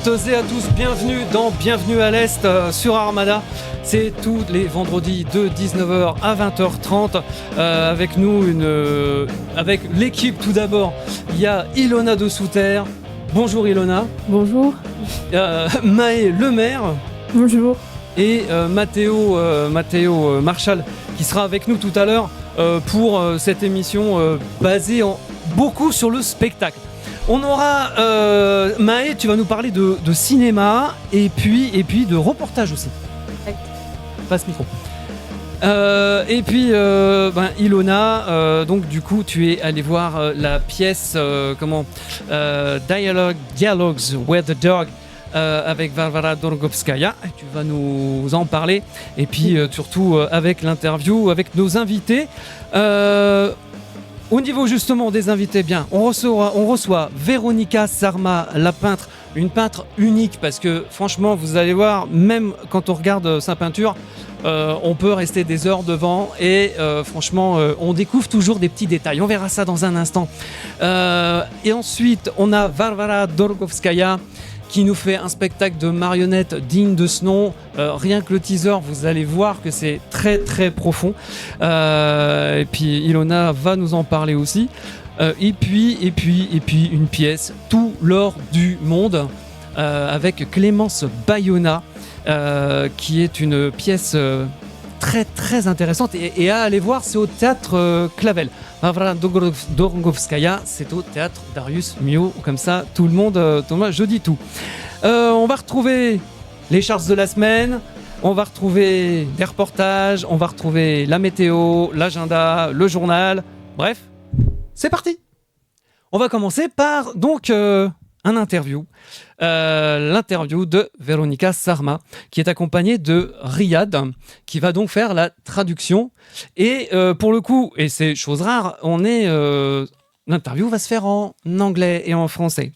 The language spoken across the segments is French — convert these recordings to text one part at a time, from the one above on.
toutes et à tous, bienvenue dans Bienvenue à l'Est sur Armada. C'est tous les vendredis de 19h à 20h30 avec nous, avec l'équipe tout d'abord. Il y a Ilona de Souterre. Bonjour Ilona. Bonjour. Maë Lemaire. Bonjour. Et Mathéo Marchal qui sera avec nous tout à l'heure pour cette émission basée beaucoup sur le spectacle. On aura Maë, tu vas nous parler de cinéma et puis de reportage aussi. Passe micro. Et puis Ilona, donc du coup tu es allé voir la pièce Dialogues with the Dog avec Varvara Dorgovskaya. Tu vas nous en parler et puis surtout avec l'interview avec nos invités. Au niveau justement des invités, on reçoit Véronica Sarma, la peintre, une peintre unique parce que franchement vous allez voir, même quand on regarde sa peinture, on peut rester des heures devant et franchement on découvre toujours des petits détails. On verra ça dans un instant. Et ensuite on a Varvara Dorgovskaya qui nous fait un spectacle de marionnettes digne de ce nom. Rien que le teaser, vous allez voir que c'est très très profond. Et puis Ilona va nous en parler aussi. Et puis une pièce, Tout l'or du monde, avec Clémence Bayona, qui est une pièce très très intéressante et à aller voir. C'est au théâtre Clavel. Varvara Dorgovskaya, c'est au théâtre Darius Milhaud, comme ça tout le monde, je dis tout. On va retrouver les charts de la semaine, on va retrouver des reportages, on va retrouver la météo, l'agenda, le journal, bref, c'est parti. On va commencer par donc un interview. L'interview de Véronica Sarma qui est accompagnée de Riyad qui va donc faire la traduction et pour le coup, et c'est chose rare, l'interview va se faire en anglais et en français.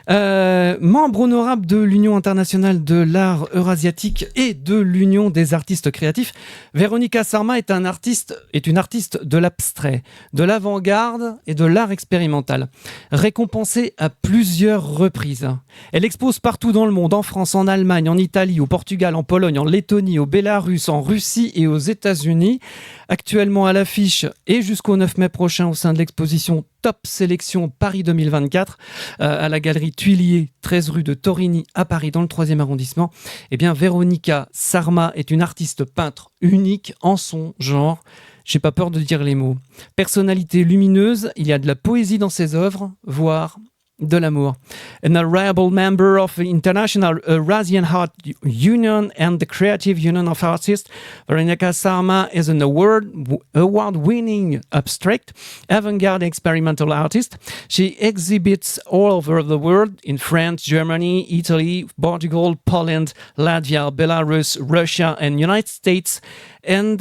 Membre honorable de l'Union internationale de l'art eurasiatique et de l'Union des artistes créatifs, Véronica Sarma est une artiste de l'abstrait, de l'avant-garde et de l'art expérimental, récompensée à plusieurs reprises. Elle expose partout dans le monde, en France, en Allemagne, en Italie, au Portugal, en Pologne, en Lettonie, au Bélarus, en Russie et aux États-Unis. Actuellement à l'affiche et jusqu'au 9 mai prochain au sein de l'exposition Top Sélection Paris 2024 à la galerie Tuilier, 13 rue de Torigny à Paris dans le 3e arrondissement. Eh bien, Véronica Sarma est une artiste peintre unique en son genre. J'ai pas peur de dire les mots. Personnalité lumineuse, il y a de la poésie dans ses œuvres, voire de l'amour. An honorable member of the International Eurasian Art Union and the Creative Union of Artists, Véronica Sarma is an award-winning abstract, avant-garde experimental artist. She exhibits all over the world in France, Germany, Italy, Portugal, Poland, Latvia, Belarus, Russia, and United States, and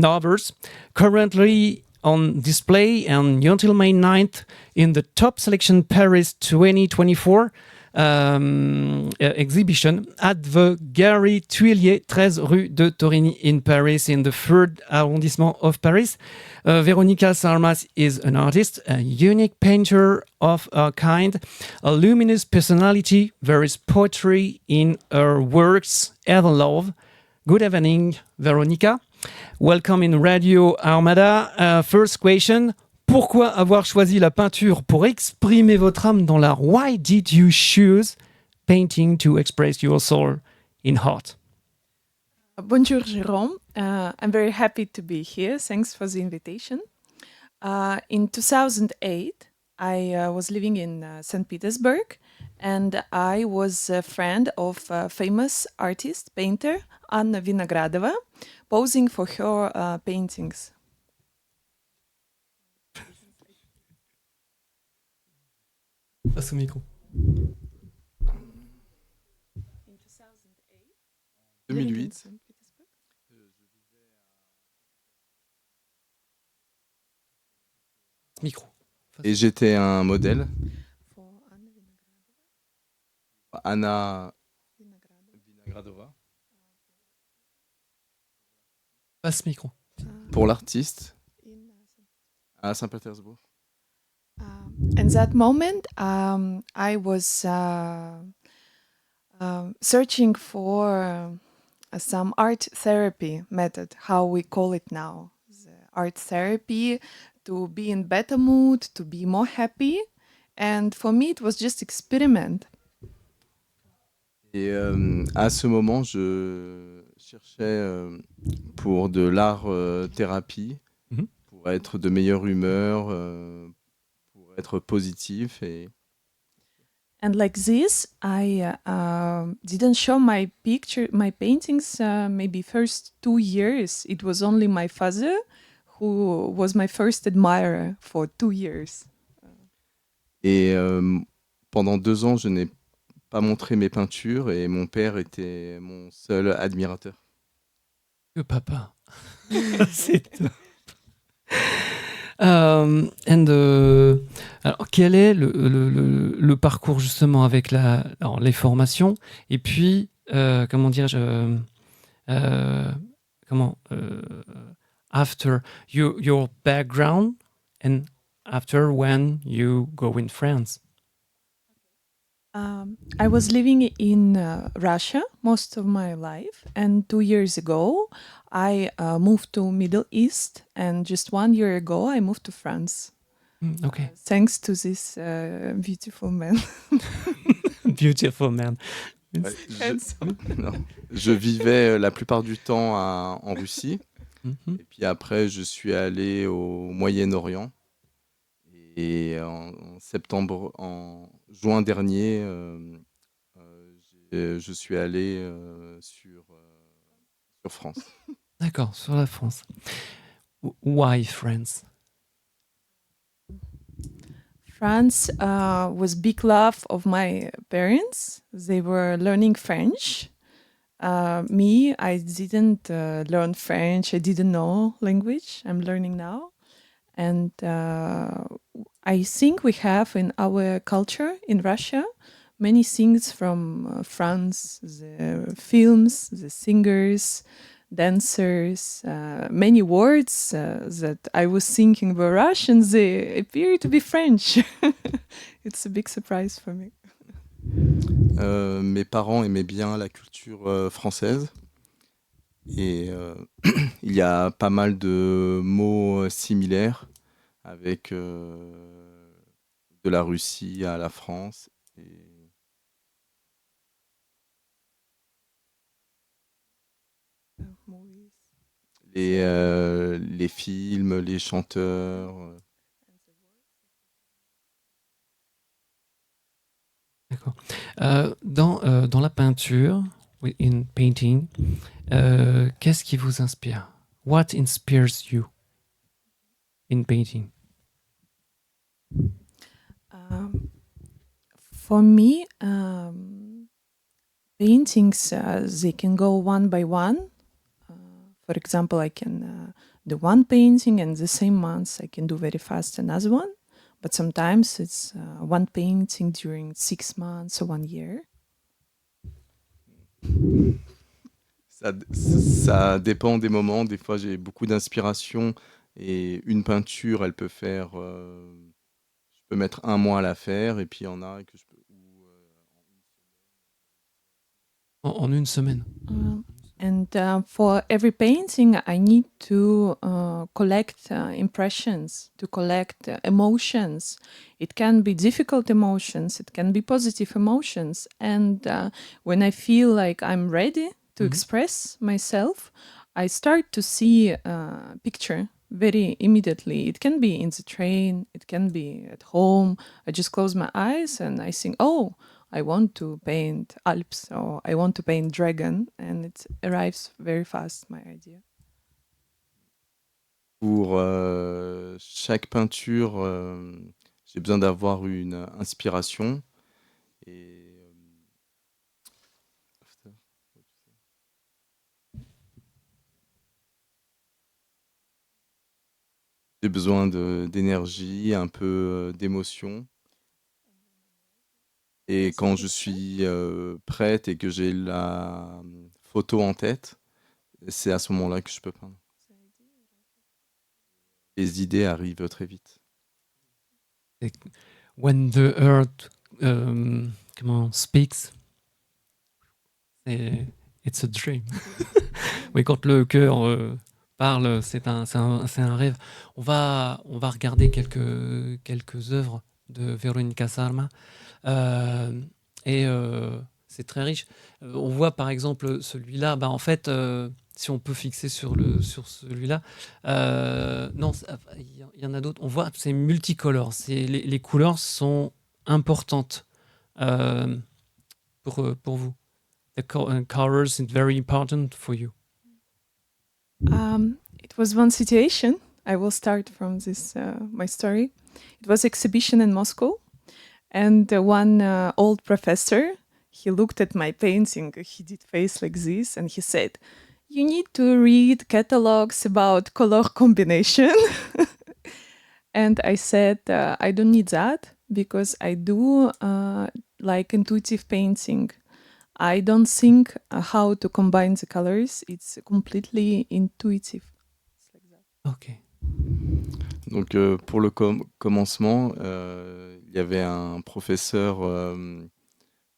others. Currently on display until May 9th in the Top Selection Paris 2024 exhibition at the Galerie Tuilier, 13 rue de Torigny in Paris, in the 3rd arrondissement of Paris. Véronica Sarma is an artist, a unique painter of her kind, a luminous personality. There is poetry in her works and love. Good evening, Véronica. Welcome in Radio Armada. First question, pourquoi avoir choisi la peinture pour exprimer votre âme dans l'art? Why did you choose painting to express your soul in art? Bonjour, Jérôme. I'm very happy to be here. Thanks for the invitation. In 2008, I was living in St. Petersburg, and I was a friend of a famous artist, painter, Anna Vinogradova, posing for her paintings. Passe au micro. In 2008. 2008. Micro. Et j'étais un modèle. Anna Vinogradova. Passe micro. Pour l'artiste à Saint-Pétersbourg. In that moment, I was searching for some art therapy method, how we call it now, the art therapy, to be in better mood, to be more happy. And for me, it was just experiment. Et à ce moment, je cherchais pour de l'art thérapie, Mhm. pour être de meilleure humeur, pour être positif. Et And like this, I didn't show my paintings. Maybe first 2 years. It was only my father who was my first admirer for 2 years. Et pendant 2 ans, je n'ai pas montré mes peintures et mon père était mon seul admirateur. Que papa. C'est top. Alors, quel est le parcours justement avec alors, les formations et puis, comment dirais-je, comment, after your background and after when you go in France? I was living in Russia most of my life, and 2 years ago, I moved to Middle East, and just 1 year ago, I moved to France. Okay. Thanks to this beautiful man. Beautiful man. Ouais, Handsome. non. Je vivais la plupart du temps en Russie. Mhm. Et puis après, je suis allé au Moyen-Orient. Et en juin dernier, je suis allé sur France. D'accord, sur la France. Why France? France was big love of my parents. They were learning French. Me, I didn't learn French. I didn't know language. I'm learning now. And I think we have in our culture in Russia many things from France, the films, the singers, dancers, many words that I was thinking were Russian, they appear to be French. It's a big surprise for me. Mes parents aimaient bien la culture française. Et il y a pas mal de mots similaires avec de la Russie à la France. Et Movies. les films, les chanteurs. D'accord. Dans la peinture, in painting, qu'est-ce qui vous inspire? What inspires you in painting? For me, paintings they can go one by one. For example, I can do one painting, and the same month I can do very fast another one. But sometimes it's one painting during 6 months or 1 year. Ça dépend des moments. Des fois, j'ai beaucoup d'inspiration et une peinture, elle peut faire. Je peux mettre un mois à la faire et puis il y en a que je peux. En une semaine. And for every painting, I need to collect impressions, to collect emotions. It can be difficult emotions, it can be positive emotions. And when I feel like I'm ready to express myself, I start to see a picture very immediately. It can be in the train, it can be at home. I just close my eyes and I think, oh, I want to paint Alps or I want to paint dragon, and it arrives very fast, my idea. Pour chaque peinture, j'ai besoin d'avoir une inspiration. Et j'ai besoin d'énergie, un peu d'émotion. Et quand je suis prête et que j'ai la photo en tête, c'est à ce moment-là que je peux peindre. Les idées arrivent très vite. C'est When the Earth speaks, it's a dream. Oui, quand le cœur parle, c'est un rêve. On va regarder quelques œuvres de Veronica Sarma. Et c'est très riche. On voit par exemple celui-là, en fait, si on peut fixer sur celui-là, non, il y en a d'autres. On voit, c'est multicolore. Les couleurs sont importantes euh, pour vous. The colors is very important for you. It was one situation. I will start from this my story. It was exhibition in Moscow, and one old professor, he looked at my painting. He did face like this, and he said, "You need to read catalogs about color combination." And I said, "I don't need that because I do like intuitive painting. I don't think how to combine the colors. It's completely intuitive." It's like that. Ok. Donc pour le commencement, il y avait un professeur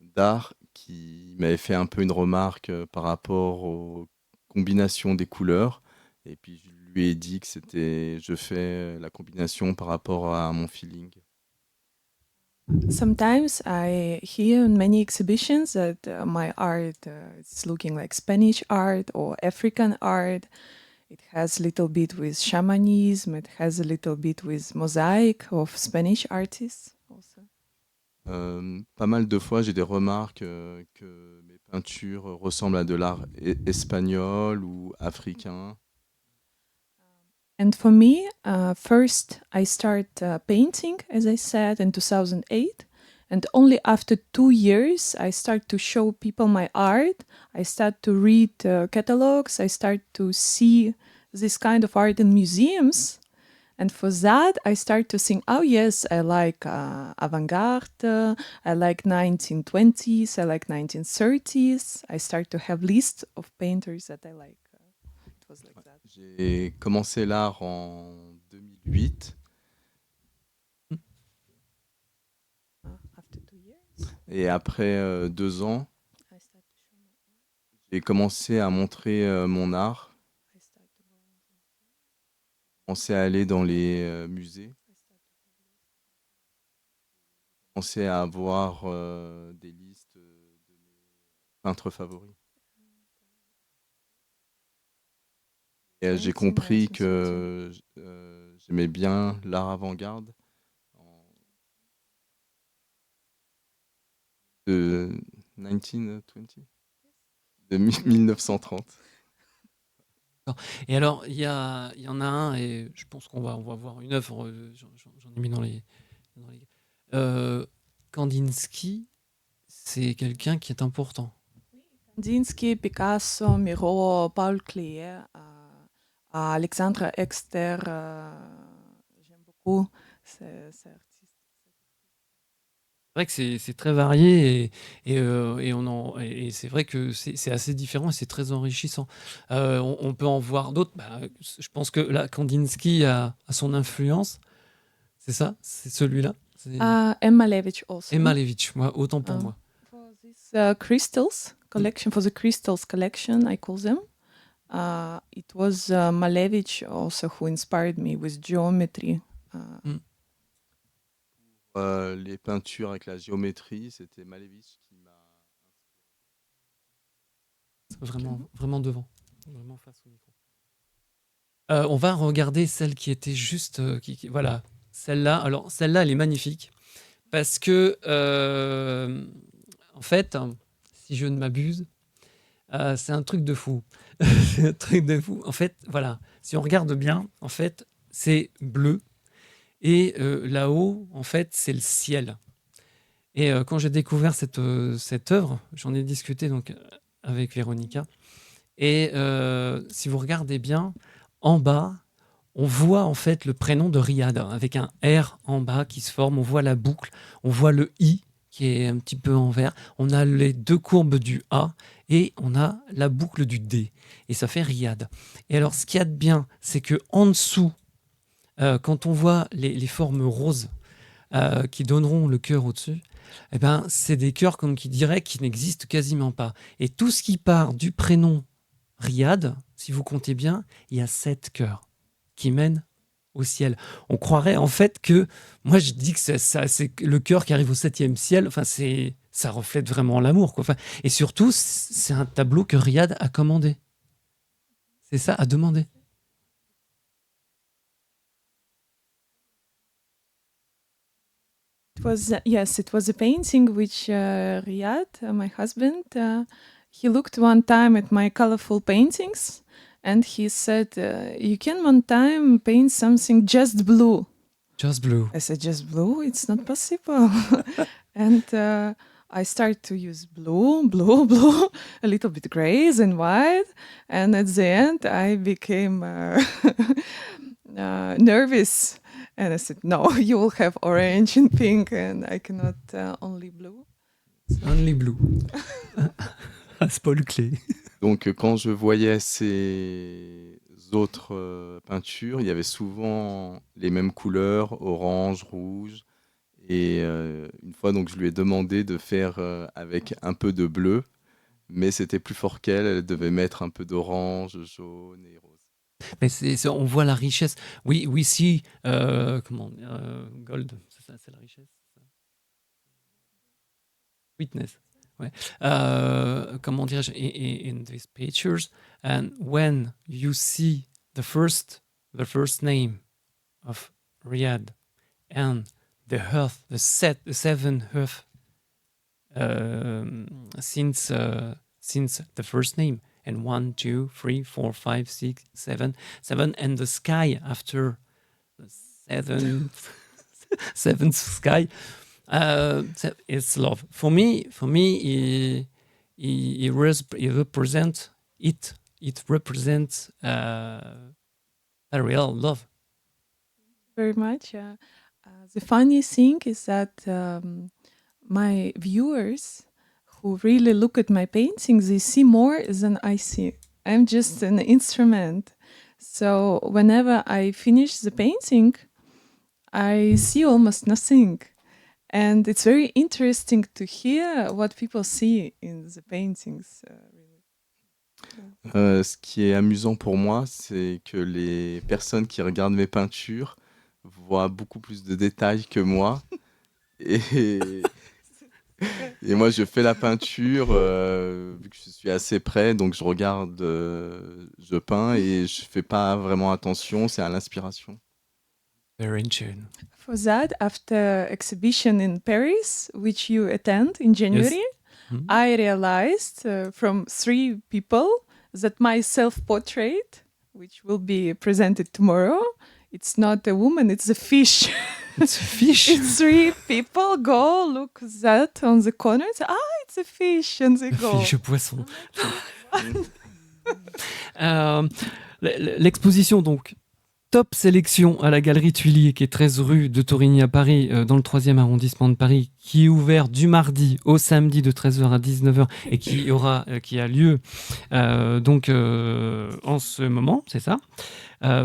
d'art qui m'avait fait un peu une remarque par rapport aux combinaisons des couleurs. Et puis je lui ai dit que je fais la combination par rapport à mon feeling. Sometimes I hear in many exhibitions that my art is looking like Spanish art or African art. It has a little bit with shamanism. It has a little bit with mosaic of Spanish artists also. Pas mal de fois, j'ai des remarques que mes peintures ressemblent à de l'art espagnol ou africain. And for me, first I start painting, as I said, in 2008. And only after 2 years, I start to show people my art. I start to read catalogs. I start to see this kind of art in museums. And for that, I start to think, oh yes, I like avant-garde, I like 1920s, I like 1930s. I start to have lists of painters that I like. It was like that. J'ai commencé l'art en 2008 After 2 years, et après 2 ans, I start to show my art. j'ai commencé à montrer mon art, I start to go in the museum. commencé à aller dans les musées, I start to have lists. commencé à avoir des listes de mes peintres favoris. Et j'ai compris que j'aimais bien l'art avant-garde de 1920, de 1930. Et alors, il y en a un, et je pense qu'on va voir une œuvre, j'en ai mis dans les... Kandinsky, c'est quelqu'un qui est important. Kandinsky, Picasso, Miro, Paul Klee, Alexandre Exter, j'aime beaucoup ces artistes. C'est vrai que c'est très varié et c'est vrai que c'est assez différent et c'est très enrichissant. On peut en voir d'autres. Je pense que là, Kandinsky a son influence. C'est ça? C'est celui-là? M. Malevich also. Et Malevich, autant pour moi. For this crystals collection, for the crystals collection, I call them. It was Malevich also who inspired me with geometry. Les peintures avec la géométrie, c'était Malevich qui m'a Vraiment devant, vraiment face au micro. On va regarder celle qui était juste, voilà, celle-là. Alors celle-là, elle est magnifique parce que, en fait, si je ne m'abuse, c'est un truc de fou. C'est un truc de fou. En fait, voilà, si on regarde bien, en fait, c'est bleu. Et là-haut, en fait, c'est le ciel. Et quand j'ai découvert cette œuvre, j'en ai discuté donc avec Véronica. Et si vous regardez bien, en bas, on voit en fait le prénom de Riyad, avec un R en bas qui se forme. On voit la boucle, on voit le I qui est un petit peu en vert. On a les deux courbes du A et on a la boucle du D. Et ça fait Riyad. Et alors, ce qu'il y a de bien, c'est que en dessous, quand on voit les formes roses, qui donneront le cœur au-dessus, eh ben, c'est des cœurs, comme qui dirait, qui n'existent quasiment pas. Et tout ce qui part du prénom Riyad, si vous comptez bien, il y a 7 cœurs qui mènent au ciel. On croirait en fait que, moi je dis que c'est le cœur qui arrive au 7e ciel, enfin, ça reflète vraiment l'amour, quoi. Enfin, et surtout, c'est un tableau que Riyad a commandé. C'est ça, a demandé. It was a painting which Riyad, my husband, he looked one time at my colorful paintings and he said, you can one time paint something just blue. Just blue. I said, just blue? It's not possible. And I started to use blue, a little bit grays and white. And at the end, I became nervous. And I said, no, you will have orange and pink, and I cannot only blue. Only blue. C'est pas le clé. Donc, quand je voyais ces autres peintures, il y avait souvent les mêmes couleurs, orange, rouge. Et une fois, donc, je lui ai demandé de faire avec un peu de bleu, mais c'était plus fort qu'elle. Elle devait mettre un peu d'orange, jaune et rose. Mais on voit la richesse. We see, gold, c'est la richesse. Witness. Ouais. Comment dirais-je, in these pictures, and when you see the first name of Riyad and the earth, the seven earth, since the first name, and 1, 2, 3, 4, 5, 6, 7, and the sky after the seventh sky. It's love. For me, it represents it. It represents a real love. Very much. The funny thing is that my viewers who really look at my paintings, they see more than I see. I'm just an instrument. So whenever I finish the painting, I see almost nothing. And it's very interesting to hear what people see in the paintings. Ce qui est amusant pour moi, c'est que les personnes qui regardent mes peintures voient beaucoup plus de détails que moi. Et moi, je fais la peinture, vu que je suis assez près, donc je regarde, je peins et je fais pas vraiment attention, c'est à l'inspiration. Very in tune. For that, after exhibition in Paris, which you attend in January, Yes. Mm-hmm. I realized from 3 people that my self-portrait, which will be presented tomorrow, it's not a woman, it's a fish. It's a fish. It's 3 people go look that on the corner. Say, it's a fish, and they go. Fiche poisson. L'exposition, donc, top sélection à la Galerie Tuilier, qui est 13 rue de Torigny à Paris, dans le 3e arrondissement de Paris, qui est ouvert du mardi au samedi de 13h à 19h et qui a lieu donc en ce moment, c'est ça,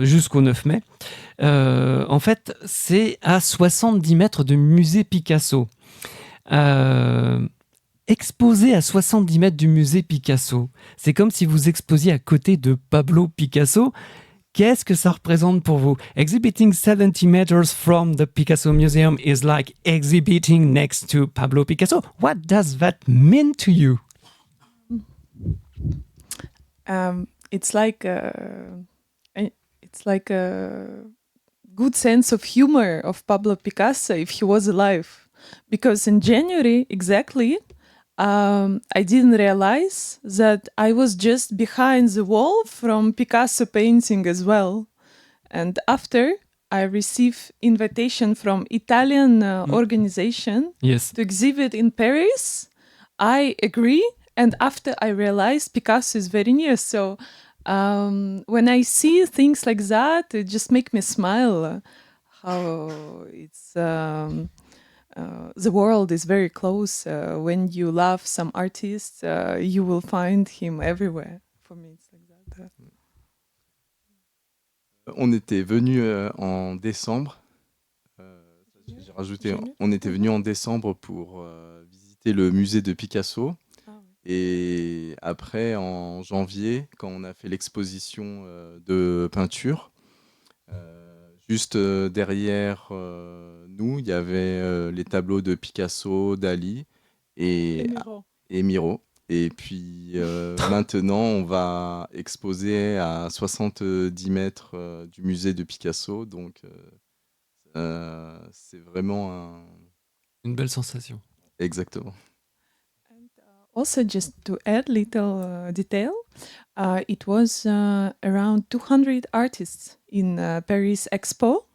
jusqu'au 9 mai. En fait, c'est à 70 mètres de musée Picasso. Exposé à 70 mètres du musée Picasso, c'est comme si vous exposiez à côté de Pablo Picasso. Qu'est-ce que ça représente pour vous? Exhibiting 70 meters from the Picasso Museum is like exhibiting next to Pablo Picasso. What does that mean to you? It's like a good sense of humor of Pablo Picasso if he was alive, because in January exactly, I didn't realize that I was just behind the wall from Picasso painting as well. And after I received invitation from Italian organization Yes. to exhibit in Paris, I agree. And after I realized Picasso is very near. So when I see things like that, it just makes me smile. How it's... the world is very close. When you love some artist, you will find him everywhere. For me, it's like that. On était venu en décembre. Ça j'ai rajouté, on était venu en décembre pour visiter le musée de Picasso. Et après, en janvier, quand on a fait l'exposition de peinture, juste derrière nous, il y avait les tableaux de Picasso, Dali et Miro. Et puis maintenant, on va exposer à 70 mètres du musée de Picasso. Donc, c'est vraiment Une belle sensation. Exactement. Also, just to add little detail, it was around 200 artists in Paris Expo,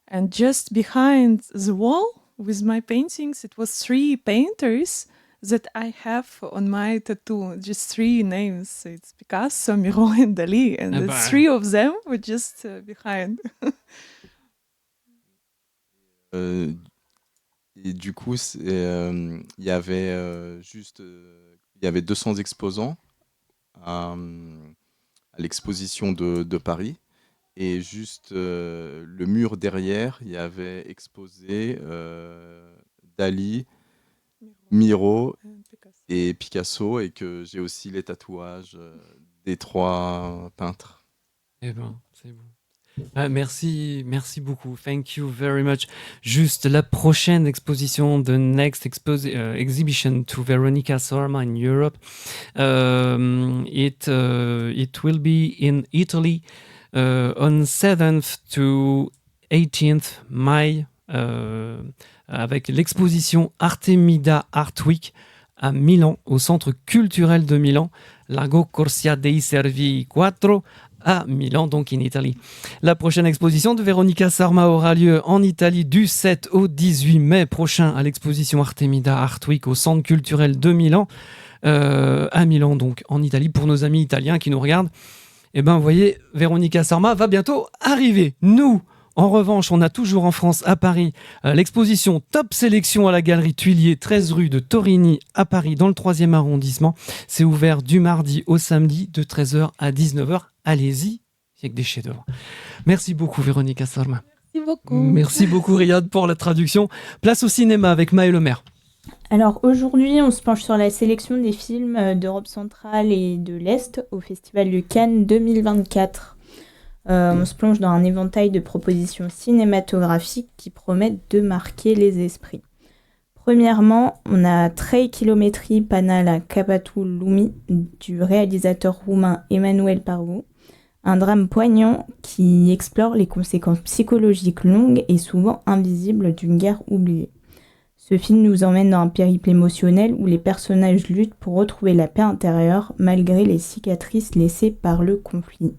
and just behind the wall with my paintings, it was 3 painters that I have on my tattoo. Just 3 names. It's Picasso, Miro, and Dali, and the 3 of them were just behind. Et du coup, il y avait il y avait 200 exposants à l'exposition de Paris. Et juste le mur derrière, il y avait exposé Dali, Miro et Picasso, et que j'ai aussi les tatouages des 3 peintres. Eh ben, c'est bon. Merci beaucoup. Thank you very much. Juste la prochaine exposition, the next exhibition to Veronica Sarma in Europe. It will be in Italy on 7th to 18th May avec l'exposition Artemida Art Week à Milan, au Centre culturel de Milan, Largo Corsia dei Servi 4 à Milan, donc en Italie. La prochaine exposition de Veronica Sarma aura lieu en Italie du 7 au 18 mai prochain à l'exposition Artemida Art Week au Centre culturel de Milan, à Milan, donc en Italie. Pour nos amis italiens qui nous regardent, eh ben, vous voyez, Veronica Sarma va bientôt arriver. Nous, en revanche, on a toujours en France, à Paris, l'exposition Top Sélection à la Galerie Tuilier, 13 rue de Torigny à Paris, dans le 3e arrondissement. C'est ouvert du mardi au samedi de 13h à 19h. Allez-y, il y a que des chefs-d'œuvre. Merci beaucoup, Veronica Sarma. Merci beaucoup. Merci beaucoup, Riyad, pour la traduction. Place au cinéma avec Maë Lemaire. Alors aujourd'hui, on se penche sur la sélection des films d'Europe centrale et de l'Est au Festival de Cannes 2024. On se plonge dans un éventail de propositions cinématographiques qui promettent de marquer les esprits. Premièrement, on a Trei Kilometri până la capătul lumii du réalisateur roumain Emanuel Pargu, un drame poignant qui explore les conséquences psychologiques longues et souvent invisibles d'une guerre oubliée. Ce film nous emmène dans un périple émotionnel où les personnages luttent pour retrouver la paix intérieure malgré les cicatrices laissées par le conflit.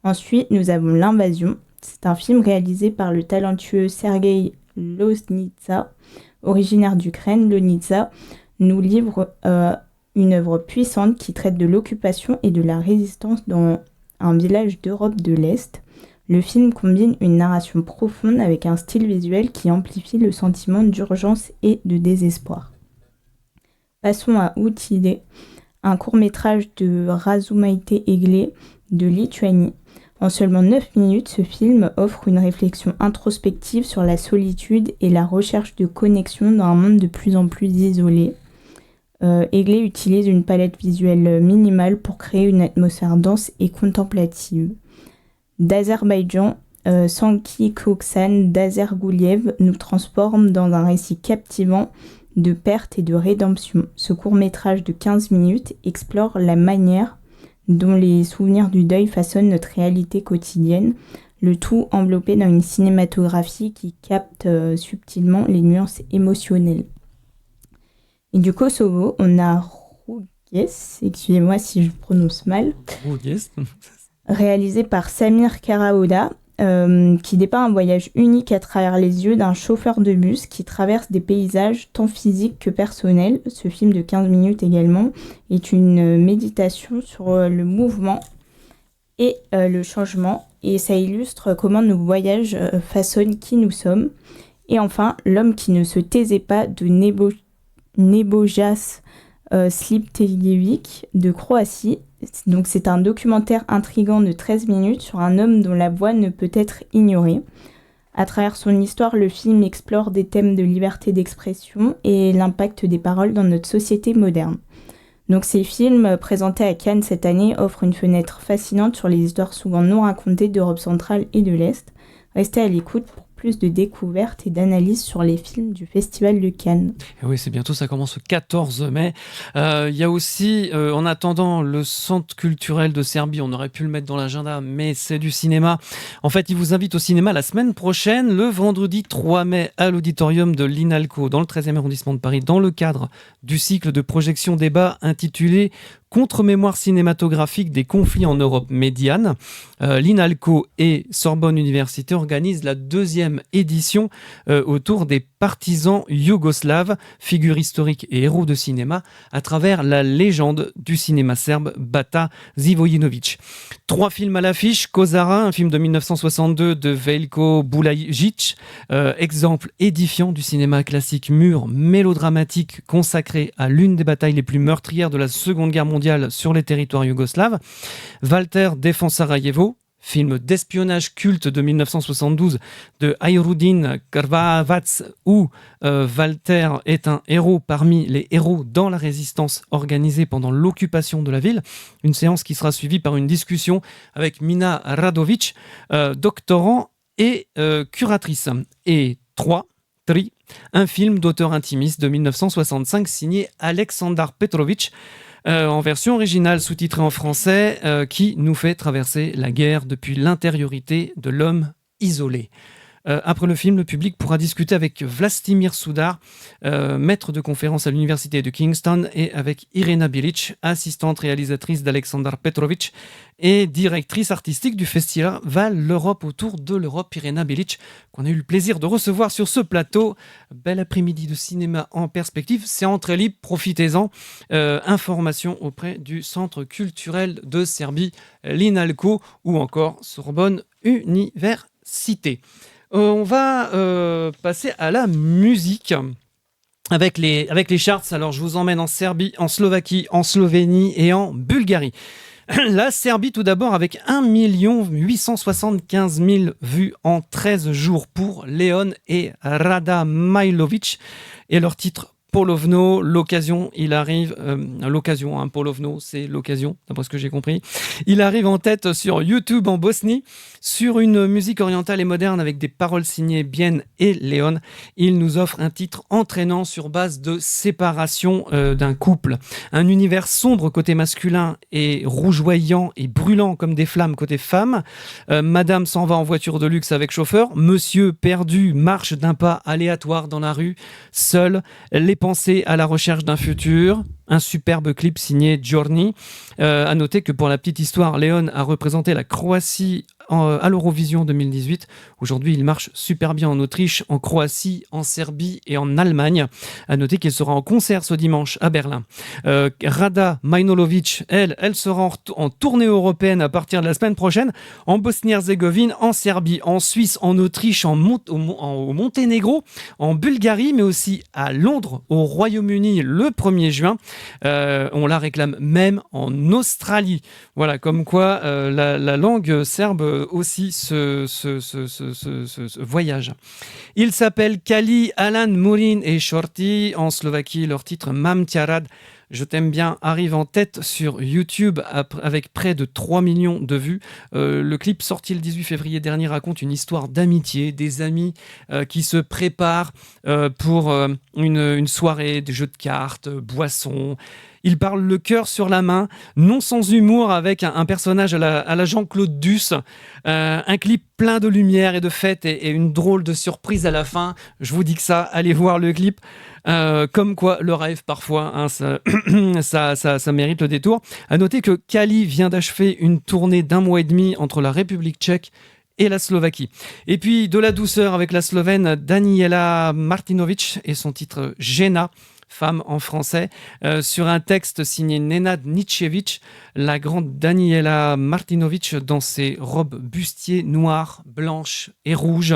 Ensuite, nous avons L'Invasion. C'est un film réalisé par le talentueux Sergei Loznitsa, originaire d'Ukraine. Loznitsa nous livre une œuvre puissante qui traite de l'occupation et de la résistance dans un village d'Europe de l'Est. Le film combine une narration profonde avec un style visuel qui amplifie le sentiment d'urgence et de désespoir. Passons à Outidé, un court-métrage de Razumaite Eglė de Lituanie. En seulement 9 minutes, ce film offre une réflexion introspective sur la solitude et la recherche de connexion dans un monde de plus en plus isolé. Eglė utilise une palette visuelle minimale pour créer une atmosphère dense et contemplative. D'Azerbaïdjan, Sanki Koksan Dazergouliyev nous transforme dans un récit captivant de perte et de rédemption. Ce court-métrage de 15 minutes explore la manière dont les souvenirs du deuil façonnent notre réalité quotidienne, le tout enveloppé dans une cinématographie qui capte subtilement les nuances émotionnelles. Et du Kosovo, on a Rouges, excusez-moi si je prononce mal, réalisé par Samir Karaoda, qui dépeint un voyage unique à travers les yeux d'un chauffeur de bus qui traverse des paysages tant physiques que personnels. Ce film de 15 minutes également est une méditation sur le mouvement et le changement, et ça illustre comment nos voyages façonnent qui nous sommes. Et enfin, L'homme qui ne se taisait pas de Nebojša Sliptejević de Croatie. Donc c'est un documentaire intriguant de 13 minutes sur un homme dont la voix ne peut être ignorée. À travers son histoire, le film explore des thèmes de liberté d'expression et l'impact des paroles dans notre société moderne. Donc ces films présentés à Cannes cette année offrent une fenêtre fascinante sur les histoires souvent non racontées d'Europe centrale et de l'Est. Restez à l'écoute pour plus de découvertes et d'analyses sur les films du Festival de Cannes. Et oui, c'est bientôt, ça commence le 14 mai. Il y a aussi, en attendant, le Centre culturel de Serbie. On aurait pu le mettre dans l'agenda, mais c'est du cinéma. En fait, il vous invite au cinéma la semaine prochaine, le vendredi 3 mai, à l'auditorium de l'INALCO, dans le 13e arrondissement de Paris, dans le cadre du cycle de projection débat intitulé Contre-mémoire cinématographique des conflits en Europe médiane. L'INALCO et Sorbonne Université organisent la 2e édition autour des partisans yougoslaves, figures historiques et héros de cinéma, à travers la légende du cinéma serbe Bata Živojinović. 3 films à l'affiche. Kozara, un film de 1962 de Veljko Bulajić, exemple édifiant du cinéma classique mûr, mélodramatique, consacré à l'une des batailles les plus meurtrières de la Seconde Guerre mondiale sur les territoires yougoslaves. Walter défend Sarajevo, film d'espionnage culte de 1972 de Ajrudin Krvavac, où Walter est un héros parmi les héros dans la résistance organisée pendant l'occupation de la ville. Une séance qui sera suivie par une discussion avec Mina Radovic, doctorant et curatrice. Et 3, un film d'auteur intimiste de 1965 signé Aleksandar Petrovic, en version originale sous-titrée en français, qui nous fait traverser la guerre depuis l'intériorité de l'homme isolé. Après le film, le public pourra discuter avec Vlastimir Sudar, maître de conférence à l'université de Kingston, et avec Irena Bilic, assistante réalisatrice d'Aleksandar Petrovic et directrice artistique du festival L'Europe autour de l'Europe, Irena Bilic, qu'on a eu le plaisir de recevoir sur ce plateau. Bel après-midi de cinéma en perspective, c'est entrée libre, profitez-en. Information auprès du Centre culturel de Serbie, l'INALCO, ou encore Sorbonne Université. On va passer à la musique avec les charts. Alors, je vous emmène en Serbie, en Slovaquie, en Slovénie et en Bulgarie. La Serbie, tout d'abord, avec 1 875 000 vues en 13 jours pour Leon et Rada Majlović et leur titre Polovno. L'occasion, il arrive, Polovno, c'est l'occasion, d'après ce que j'ai compris. Il arrive en tête sur YouTube en Bosnie, sur une musique orientale et moderne avec des paroles signées Bien et Leon. Il nous offre un titre entraînant sur base de séparation d'un couple. Un univers sombre côté masculin et rougeoyant et brûlant comme des flammes côté femme. Madame s'en va en voiture de luxe avec chauffeur. Monsieur perdu marche d'un pas aléatoire dans la rue, seul. Les pensées à la recherche d'un futur. Un superbe clip signé Giorni. À noter que pour la petite histoire, Leon a représenté la Croatie à l'Eurovision 2018. Aujourd'hui, il marche super bien en Autriche, en Croatie, en Serbie et en Allemagne. À noter qu'il sera en concert ce dimanche à Berlin. Rada Majlović, elle sera en tournée européenne à partir de la semaine prochaine, en Bosnie-Herzégovine, en Serbie, en Suisse, en Autriche, au Monténégro, en Bulgarie, mais aussi à Londres, au Royaume-Uni le 1er juin. On la réclame même en Australie. Voilà, comme quoi la langue serbe aussi ce voyage. Il s'appelle Kali, Alan, Murin et Shorty. En Slovaquie, leur titre Mam Tia Rad, je t'aime bien, arrive en tête sur YouTube avec près de 3 millions de vues. Le clip sorti le 18 février dernier raconte une histoire d'amitié, des amis qui se préparent pour une soirée de jeux de cartes, boissons. Il parle le cœur sur la main, non sans humour, avec un personnage à la Jean-Claude Duss. Un clip plein de lumière et de fête et une drôle de surprise à la fin. Je vous dis que ça, allez voir le clip. Comme quoi, le rêve, parfois, hein, ça mérite le détour. À noter que Kali vient d'achever une tournée d'1 mois et demi entre la République tchèque et la Slovaquie. Et puis, de la douceur avec la Slovène Daniela Martinović et son titre Žena, femme en français, sur un texte signé Nenad Ničević, la grande Daniela Martinović dans ses robes bustier noires, blanches et rouges,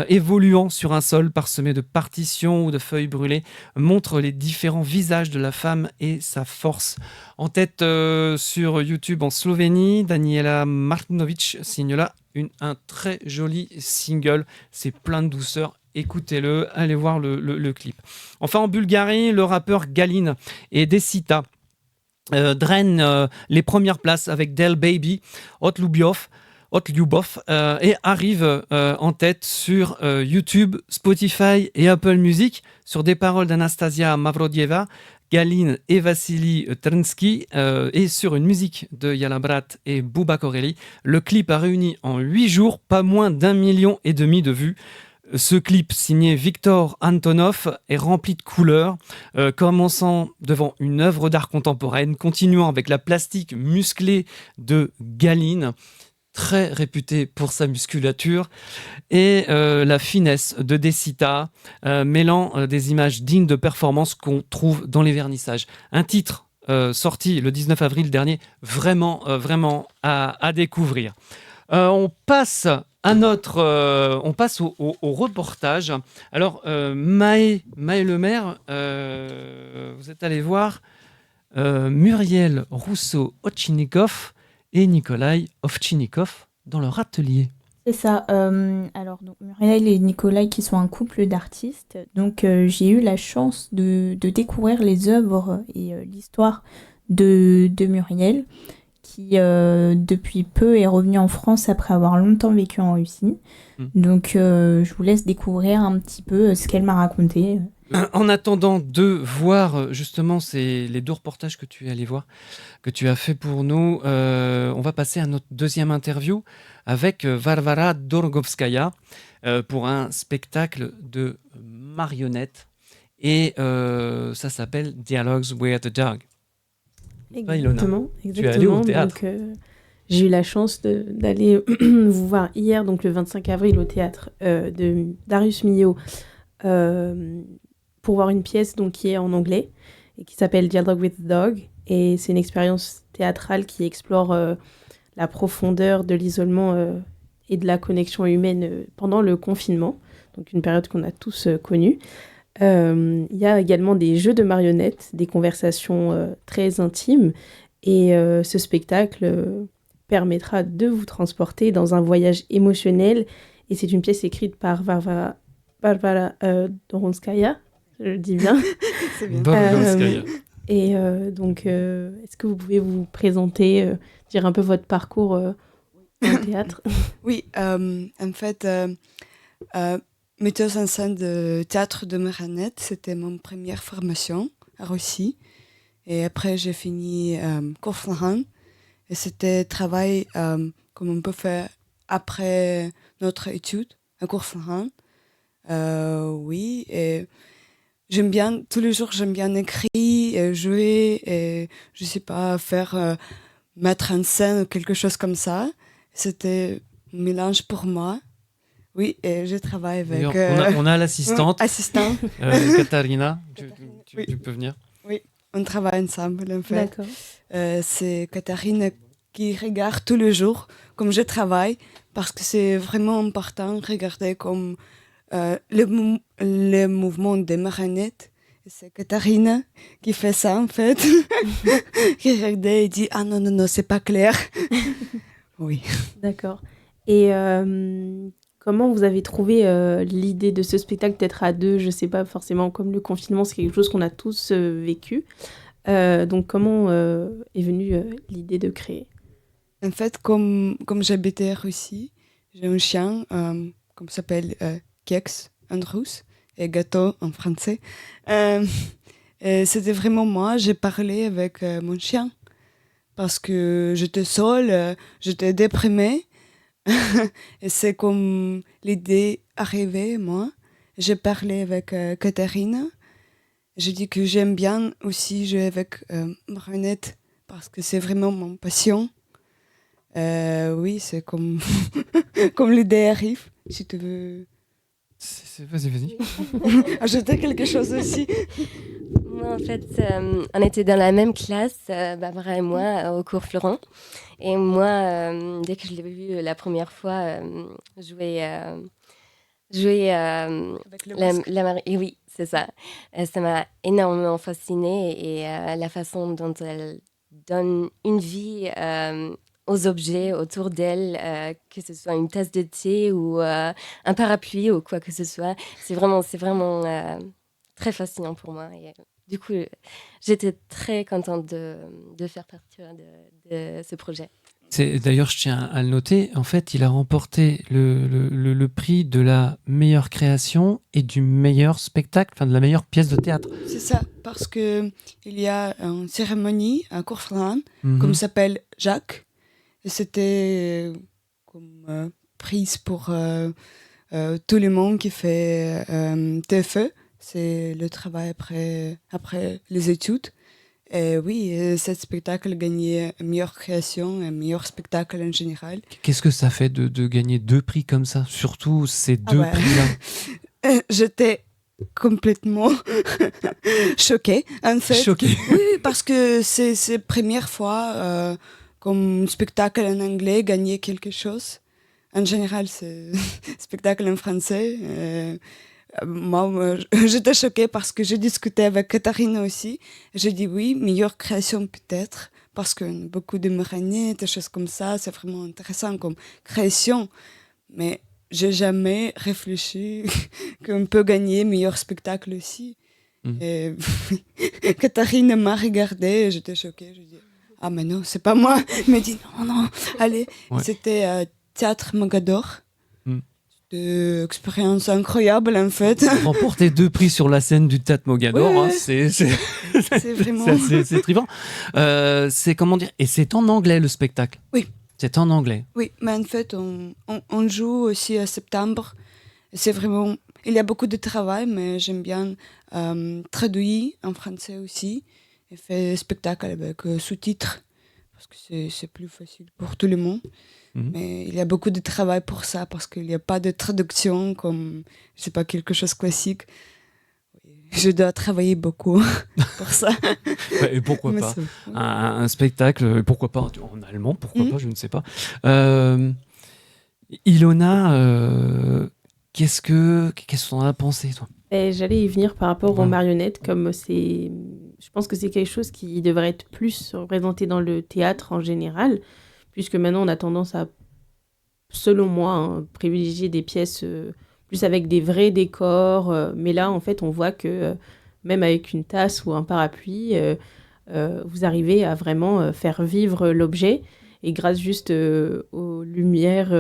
évoluant sur un sol parsemé de partitions ou de feuilles brûlées, montre les différents visages de la femme et sa force. En tête sur YouTube en Slovénie, Daniela Martinović signe là un très joli single. C'est plein de douceur. Écoutez-le, allez voir le clip. Enfin, en Bulgarie, le rappeur Galin et Desita drainent les premières places avec Del Baby, Hot Lyubov, et arrive en tête sur YouTube, Spotify et Apple Music sur des paroles d'Anastasia Mavrodieva, Galin et Vassili Trinsky et sur une musique de Yala Brat et Bouba Koreli. Le clip a réuni en 8 jours pas moins d'1,5 million de vues. Ce clip signé Victor Antonov est rempli de couleurs, commençant devant une œuvre d'art contemporaine, continuant avec la plastique musclée de Galin, très réputé pour sa musculature, et la finesse de Desita, mêlant des images dignes de performance qu'on trouve dans les vernissages. Un titre sorti le 19 avril dernier, vraiment à découvrir. On passe au reportage. Alors, Maë Lemaire, vous êtes allé voir Muriel Rousseau-Ovtchinnikov et Nikolai Ovtchinnikov dans leur atelier. C'est ça. Alors, donc, Muriel et Nikolai qui sont un couple d'artistes. Donc, j'ai eu la chance de découvrir les œuvres et l'histoire de Muriel, qui depuis peu est revenue en France après avoir longtemps vécu en Russie. Donc, je vous laisse découvrir un petit peu ce qu'elle m'a raconté. En attendant de voir justement les 2 reportages que tu es allé voir, que tu as fait pour nous, on va passer à notre deuxième interview avec Varvara Dorgovskaya pour un spectacle de marionnettes et ça s'appelle Dialogues with the Dog. Exactement. Tu es allée au théâtre. Donc, j'ai eu la chance d'aller vous voir hier, donc le 25 avril, au théâtre de Darius Milhaud, pour voir une pièce donc, qui est en anglais et qui s'appelle Dialogue with the Dog. Et c'est une expérience théâtrale qui explore la profondeur de l'isolement et de la connexion humaine pendant le confinement, donc une période qu'on a tous connue. Il y a également des jeux de marionnettes, des conversations très intimes, et ce spectacle permettra de vous transporter dans un voyage émotionnel. Et c'est une pièce écrite par Varvara Doronskaya, je le dis bien. C'est bien. Dorgovskaya. Et donc, est-ce que vous pouvez vous présenter, dire un peu votre parcours en théâtre? Oui, en fait, metteuse en scène de théâtre de marionnettes, c'était mon première formation à Russie. Et après, j'ai fini cours Florent. Et c'était travail comme on peut faire après notre étude à cours Florent. Oui, et j'aime bien, tous les jours, j'aime bien écrire, et jouer, et je sais pas, mettre en scène ou quelque chose comme ça. C'était un mélange pour moi. Oui, et je travaille avec... On a l'assistante, assistante. Katarina, Oui. tu peux venir. Oui, on travaille ensemble, en fait. D'accord. C'est Katarina qui regarde tous les jours comme je travaille, parce que c'est vraiment important de regarder comme le mouvement des marionnettes. C'est Katarina qui fait ça, en fait. Qui regarde et dit « Ah non, c'est pas clair. » Oui. D'accord. Et comment vous avez trouvé l'idée de ce spectacle, peut-être à 2, je sais pas, forcément, comme le confinement, c'est quelque chose qu'on a tous vécu. Donc, comment est venue l'idée de créer? En fait, comme j'habitais en Russie, j'ai un chien, comme s'appelle Keks en russe, et gâteau en français. Et c'était vraiment moi, j'ai parlé avec mon chien, parce que j'étais seule, j'étais déprimée. Et c'est comme l'idée arrivée, moi. J'ai parlé avec Katarina. J'ai dit que j'aime bien aussi jouer avec marionnettes, parce que c'est vraiment mon passion. Oui, c'est comme, comme l'idée arrive, si tu veux. Vas-y. Ajouter quelque chose aussi. Moi, en fait, on était dans la même classe, Barbara et moi, au cours Florent. Et moi, dès que je l'ai vu la première fois jouer Avec le masque. et oui, c'est ça. Ça m'a énormément fascinée et la façon dont elle donne une vie aux objets autour d'elle, que ce soit une tasse de thé ou un parapluie ou quoi que ce soit. C'est vraiment très fascinant pour moi. Et, du coup, j'étais très contente de faire partie de ce projet. D'ailleurs, je tiens à le noter, en fait, il a remporté le prix de la meilleure création et du meilleur spectacle, enfin de la meilleure pièce de théâtre. C'est ça, parce que il y a une cérémonie à Courfeyrac, Mhm. comme s'appelle Jacques, et c'était comme prise pour tout le monde qui fait TFE, c'est le travail après les études. Et oui, ce spectacle a gagné meilleure création et meilleur spectacle en général. Qu'est-ce que ça fait de gagner 2 prix comme ça? Surtout ces 2 ouais. prix-là. J'étais complètement choquée, en fait. Choqué. Oui, parce que c'est la première fois comme spectacle en anglais gagner quelque chose. En général, c'est spectacle en français. Moi, j'étais choquée parce que j'ai discuté avec Katharina aussi. J'ai dit oui, meilleure création peut-être, parce que beaucoup de marionnettes, des choses comme ça, c'est vraiment intéressant comme création. Mais j'ai jamais réfléchi qu'on peut gagner meilleur spectacle aussi. Et Katharina m'a regardée et j'étais choquée. Je dis ah mais non, c'est pas moi. Elle m'a dit non, allez. Ouais. C'était Théâtre Mogador. Expérience incroyable en fait. Remporter 2 prix sur la scène du Théâtre Mogador, Ouais. hein, c'est vraiment. c'est trivant. C'est comment dire? Et c'est en anglais le spectacle. Oui. C'est en anglais. Oui, mais en fait, on joue aussi en septembre. C'est vraiment. Il y a beaucoup de travail, mais j'aime bien traduire en français aussi et faire spectacle avec sous-titres parce que c'est plus facile pour tout le monde. Mais il y a beaucoup de travail pour ça parce qu'il n'y a pas de traduction comme, je sais pas, quelque chose classique. Je dois travailler beaucoup pour ça. Et pourquoi pas un spectacle, pourquoi pas en allemand, pourquoi pas, je ne sais pas. Ilona, qu'est-ce que t'en as pensé, toi? J'allais y venir par rapport aux marionnettes, comme je pense que c'est quelque chose qui devrait être plus représenté dans le théâtre en général, puisque maintenant on a tendance à, selon moi, privilégier des pièces plus avec des vrais décors, mais là en fait on voit que même avec une tasse ou un parapluie, vous arrivez à vraiment faire vivre l'objet, et grâce juste aux lumières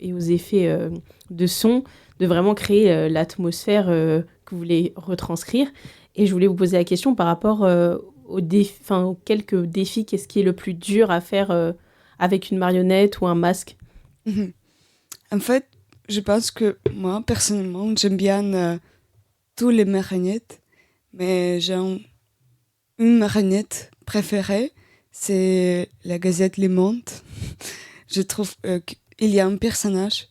et aux effets de son, de vraiment créer l'atmosphère que vous voulez retranscrire. Et je voulais vous poser la question par rapport aux quelques défis. Qu'est-ce qui est le plus dur à faire avec une marionnette ou un masque? En fait, je pense que moi, personnellement, j'aime bien tous les marionnettes, mais j'ai une marionnette préférée, c'est la Gazette Le Monde. Je trouve qu'il y a un personnage,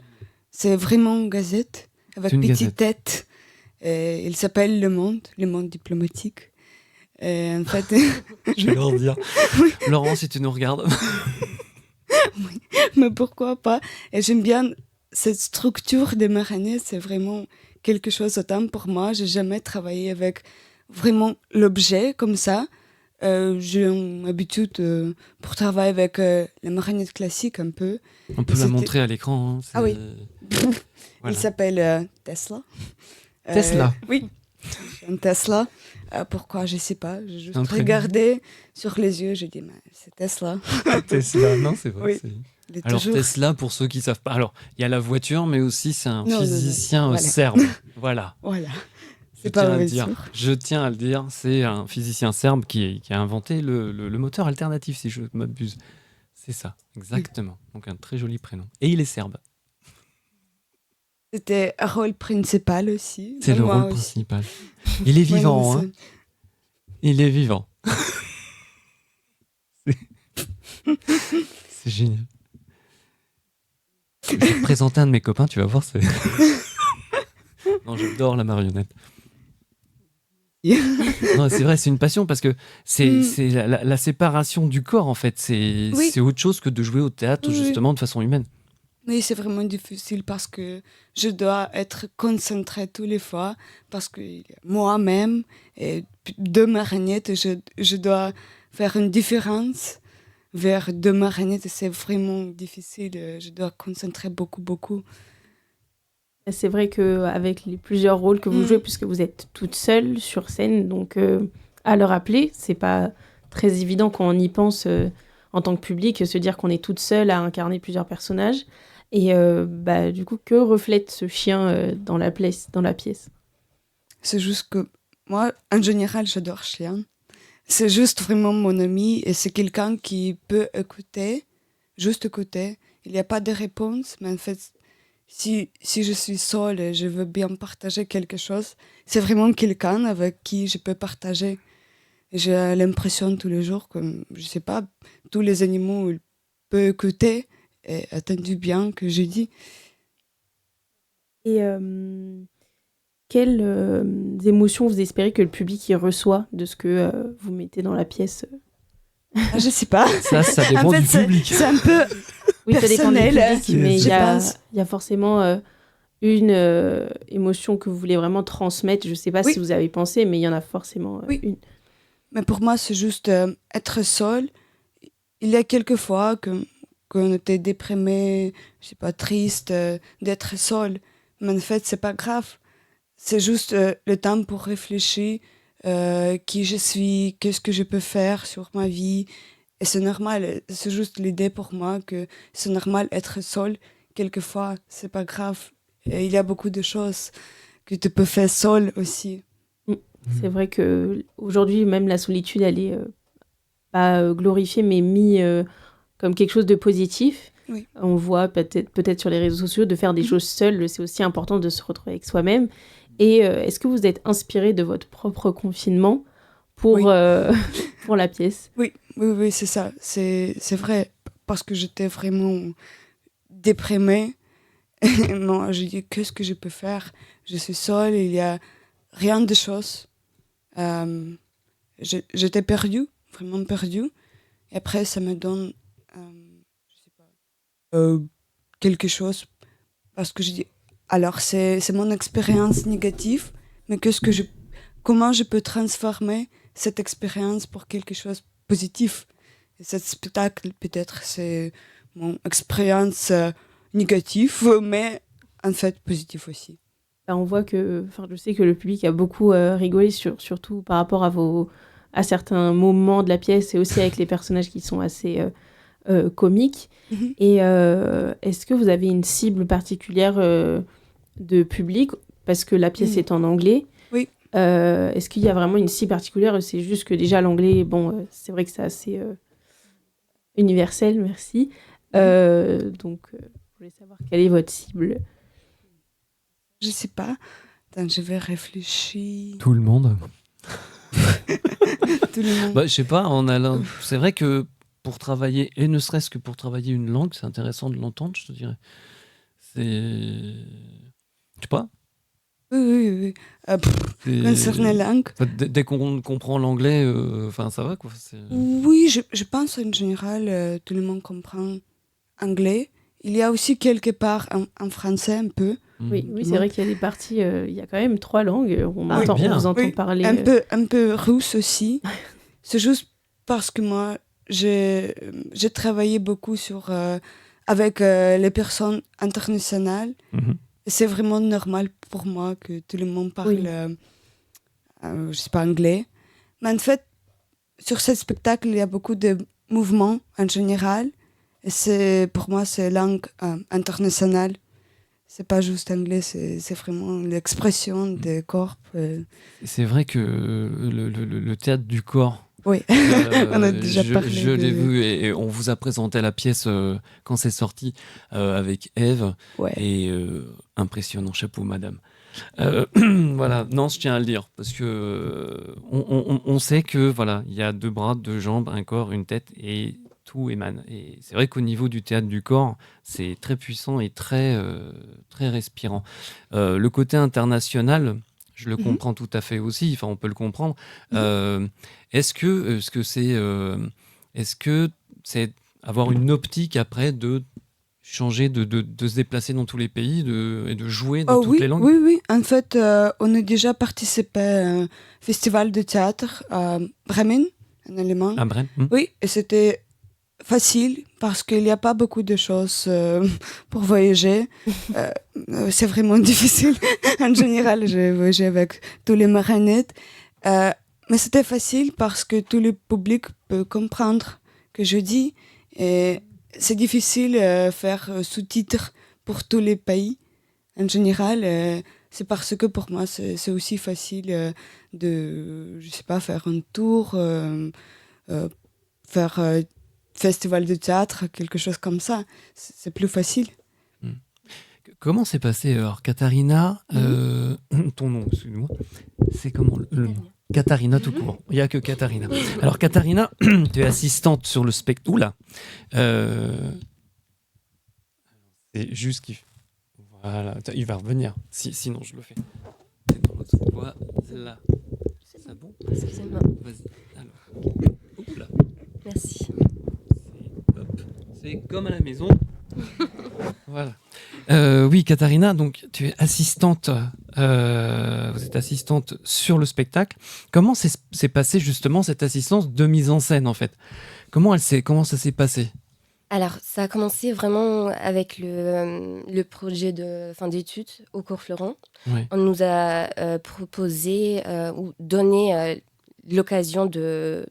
c'est vraiment une gazette, avec une petite tête. Et il s'appelle Le Monde diplomatique. Et en fait... Je vais leur dire. Oui. Laurent, si tu nous regardes. Oui, mais pourquoi pas? Et j'aime bien cette structure des marionnettes, c'est vraiment quelque chose d'autant pour moi. J'ai jamais travaillé avec vraiment l'objet comme ça. J'ai une habitude pour travailler avec les marionnettes classiques un peu. On peut la montrer à l'écran. Hein, ah oui. Voilà. Il s'appelle Tesla. Tesla. Oui, un Tesla. Pourquoi, je sais pas. J'ai juste regardé sur les yeux, j'ai dit, mais c'est Tesla. Tesla, non, c'est vrai. Oui. Alors Tesla, pour ceux qui savent pas, alors il y a la voiture, mais aussi c'est un physicien serbe. Voilà. Voilà. Je tiens à le dire, c'est un physicien serbe qui a inventé le moteur alternatif, si je ne m'abuse. C'est ça, exactement. Donc un très joli prénom. Et il est serbe. C'était un rôle principal aussi. C'est le rôle principal. Il est vivant, hein. Il est vivant. C'est génial. Je vais te présenter un de mes copains, tu vas voir. Non, j'adore la marionnette. Non, c'est vrai, c'est une passion parce que c'est la séparation du corps, en fait. C'est autre chose que de jouer au théâtre, justement, de façon humaine. Oui, c'est vraiment difficile parce que je dois être concentrée tous les fois parce que moi-même et deux marionnettes, je dois faire une différence vers deux marionnettes, c'est vraiment difficile. Je dois concentrer beaucoup. C'est vrai qu'avec les plusieurs rôles que vous jouez, puisque vous êtes toute seule sur scène, donc à le rappeler, c'est pas très évident quand on y pense en tant que public, se dire qu'on est toute seule à incarner plusieurs personnages. Et du coup, que reflète ce chien dans la pièce? C'est juste que moi, en général, j'adore chien. C'est juste vraiment mon ami et c'est quelqu'un qui peut écouter, juste écouter. Il n'y a pas de réponse, mais en fait, si je suis seule et je veux bien partager quelque chose, c'est vraiment quelqu'un avec qui je peux partager. Et j'ai l'impression tous les jours que, je sais pas, tous les animaux ils peuvent écouter et attendre bien que je dis. Et quelles émotions vous espérez que le public y reçoit de ce que vous mettez dans la pièce? Je sais pas. Ça dépend En fait, du public. c'est un peu Oui, ça dépend du personnel, public, mais je pense. il y a forcément une émotion que vous voulez vraiment transmettre. Je ne sais pas Oui. si vous avez pensé, mais il y en a forcément Oui. une. Mais pour moi, c'est juste être seul. Il y a quelques fois qu'on était déprimé, je sais pas, triste, d'être seul. Mais en fait, c'est pas grave. C'est juste le temps pour réfléchir qui je suis, qu'est-ce que je peux faire sur ma vie. Et c'est normal. C'est juste l'idée pour moi que c'est normal être seul. Quelquefois, c'est pas grave. Et il y a beaucoup de choses que tu peux faire seul aussi. C'est vrai qu'aujourd'hui, même la solitude, elle est pas glorifiée, mais mise comme quelque chose de positif. Oui. On voit peut-être sur les réseaux sociaux de faire des choses seules. C'est aussi important de se retrouver avec soi-même. Et est-ce que vous êtes inspiré de votre propre confinement pour la pièce? Oui, c'est ça. C'est vrai. Parce que j'étais vraiment déprimée. Moi, je dis, qu'est-ce que je peux faire? Je suis seule, il n'y a rien de chose. J'étais perdue, vraiment perdue. Et après, ça me donne je sais pas, quelque chose. Parce que je dis, alors c'est mon expérience négative, mais comment je peux transformer cette expérience pour quelque chose de positif? Et cet spectacle, peut-être, c'est mon expérience négative, mais en fait positive aussi. On voit je sais que le public a beaucoup rigolé, surtout par rapport à certains moments de la pièce et aussi avec les personnages qui sont assez comiques. Mhm. Et est-ce que vous avez une cible particulière de public? Parce que la pièce est en anglais. Oui. Est-ce qu'il y a vraiment une cible particulière? C'est juste que déjà l'anglais, c'est vrai que c'est assez universel, merci. Donc, je voulais savoir quelle est votre cible. Je sais pas. Attends, je vais réfléchir. Tout le monde. Tout le monde. Je sais pas, c'est vrai que pour travailler, et ne serait-ce que pour travailler une langue, c'est intéressant de l'entendre, je te dirais. Je sais pas. Oui. Concernant la langue. Dès qu'on comprend l'anglais, ça va quoi. Oui, je pense en général, tout le monde comprend anglais. Il y a aussi quelque part en français un peu. Oui, c'est vrai qu'il y a des parties, il y a quand même 3 langues. On vous entend parler. Un peu russe aussi. C'est juste parce que moi, j'ai travaillé beaucoup avec les personnes internationales. Mhm. C'est vraiment normal pour moi que tout le monde parle, je sais pas, anglais. Mais en fait, sur ce spectacle, il y a beaucoup de mouvements en général. Et pour moi, c'est langue internationale. C'est pas juste anglais, c'est vraiment l'expression des corps. C'est vrai que le théâtre du corps. Oui, on a déjà parlé. Je l'ai vu et on vous a présenté la pièce quand c'est sorti avec Eve. Ouais. Et impressionnant, chapeau madame. Voilà, non, je tiens à le dire parce que on sait que voilà, il y a 2 bras, 2 jambes, un corps, une tête et tout émane. Et c'est vrai qu'au niveau du théâtre du corps, c'est très puissant et très respirant. Le côté international, je le comprends tout à fait aussi. Enfin, on peut le comprendre. Est-ce que c'est avoir une optique après de changer, de se déplacer dans tous les pays et de jouer dans toutes les langues? Oui. En fait, on a déjà participé à un festival de théâtre à Bremen, en allemand. À Brême. Oui, et c'était facile parce qu'il n'y a pas beaucoup de choses pour voyager. C'est vraiment difficile. En général, j'ai voyagé avec tous les marionnettes. Mais c'était facile parce que tout le public peut comprendre ce que je dis. Et c'est difficile de faire sous-titres pour tous les pays. En général, c'est parce que pour moi, c'est aussi facile de, je sais pas, faire un tour, faire festival de théâtre, quelque chose comme ça. C'est plus facile. Comment s'est passé alors, Katharina, ton nom, excuse-moi, c'est comment le nom? Katharina tout court, il n'y a que Katharina. Alors Katharina, tu es assistante sur le spectacle. Oula c'est juste qu'il... Voilà, il va revenir, sinon je le fais. Voilà. C'est bon? Excusez-moi. Vas-y. Alors. Oula. Merci. C'est comme à la maison. Voilà. Oui, Katharina, donc tu es assistante. Vous êtes assistante sur le spectacle. Comment s'est passée justement cette assistance de mise en scène en fait? Comment ça s'est passé? Alors, ça a commencé vraiment avec le projet de fin d'études au cours Florent. Ouais. On nous a proposé ou donné l'occasion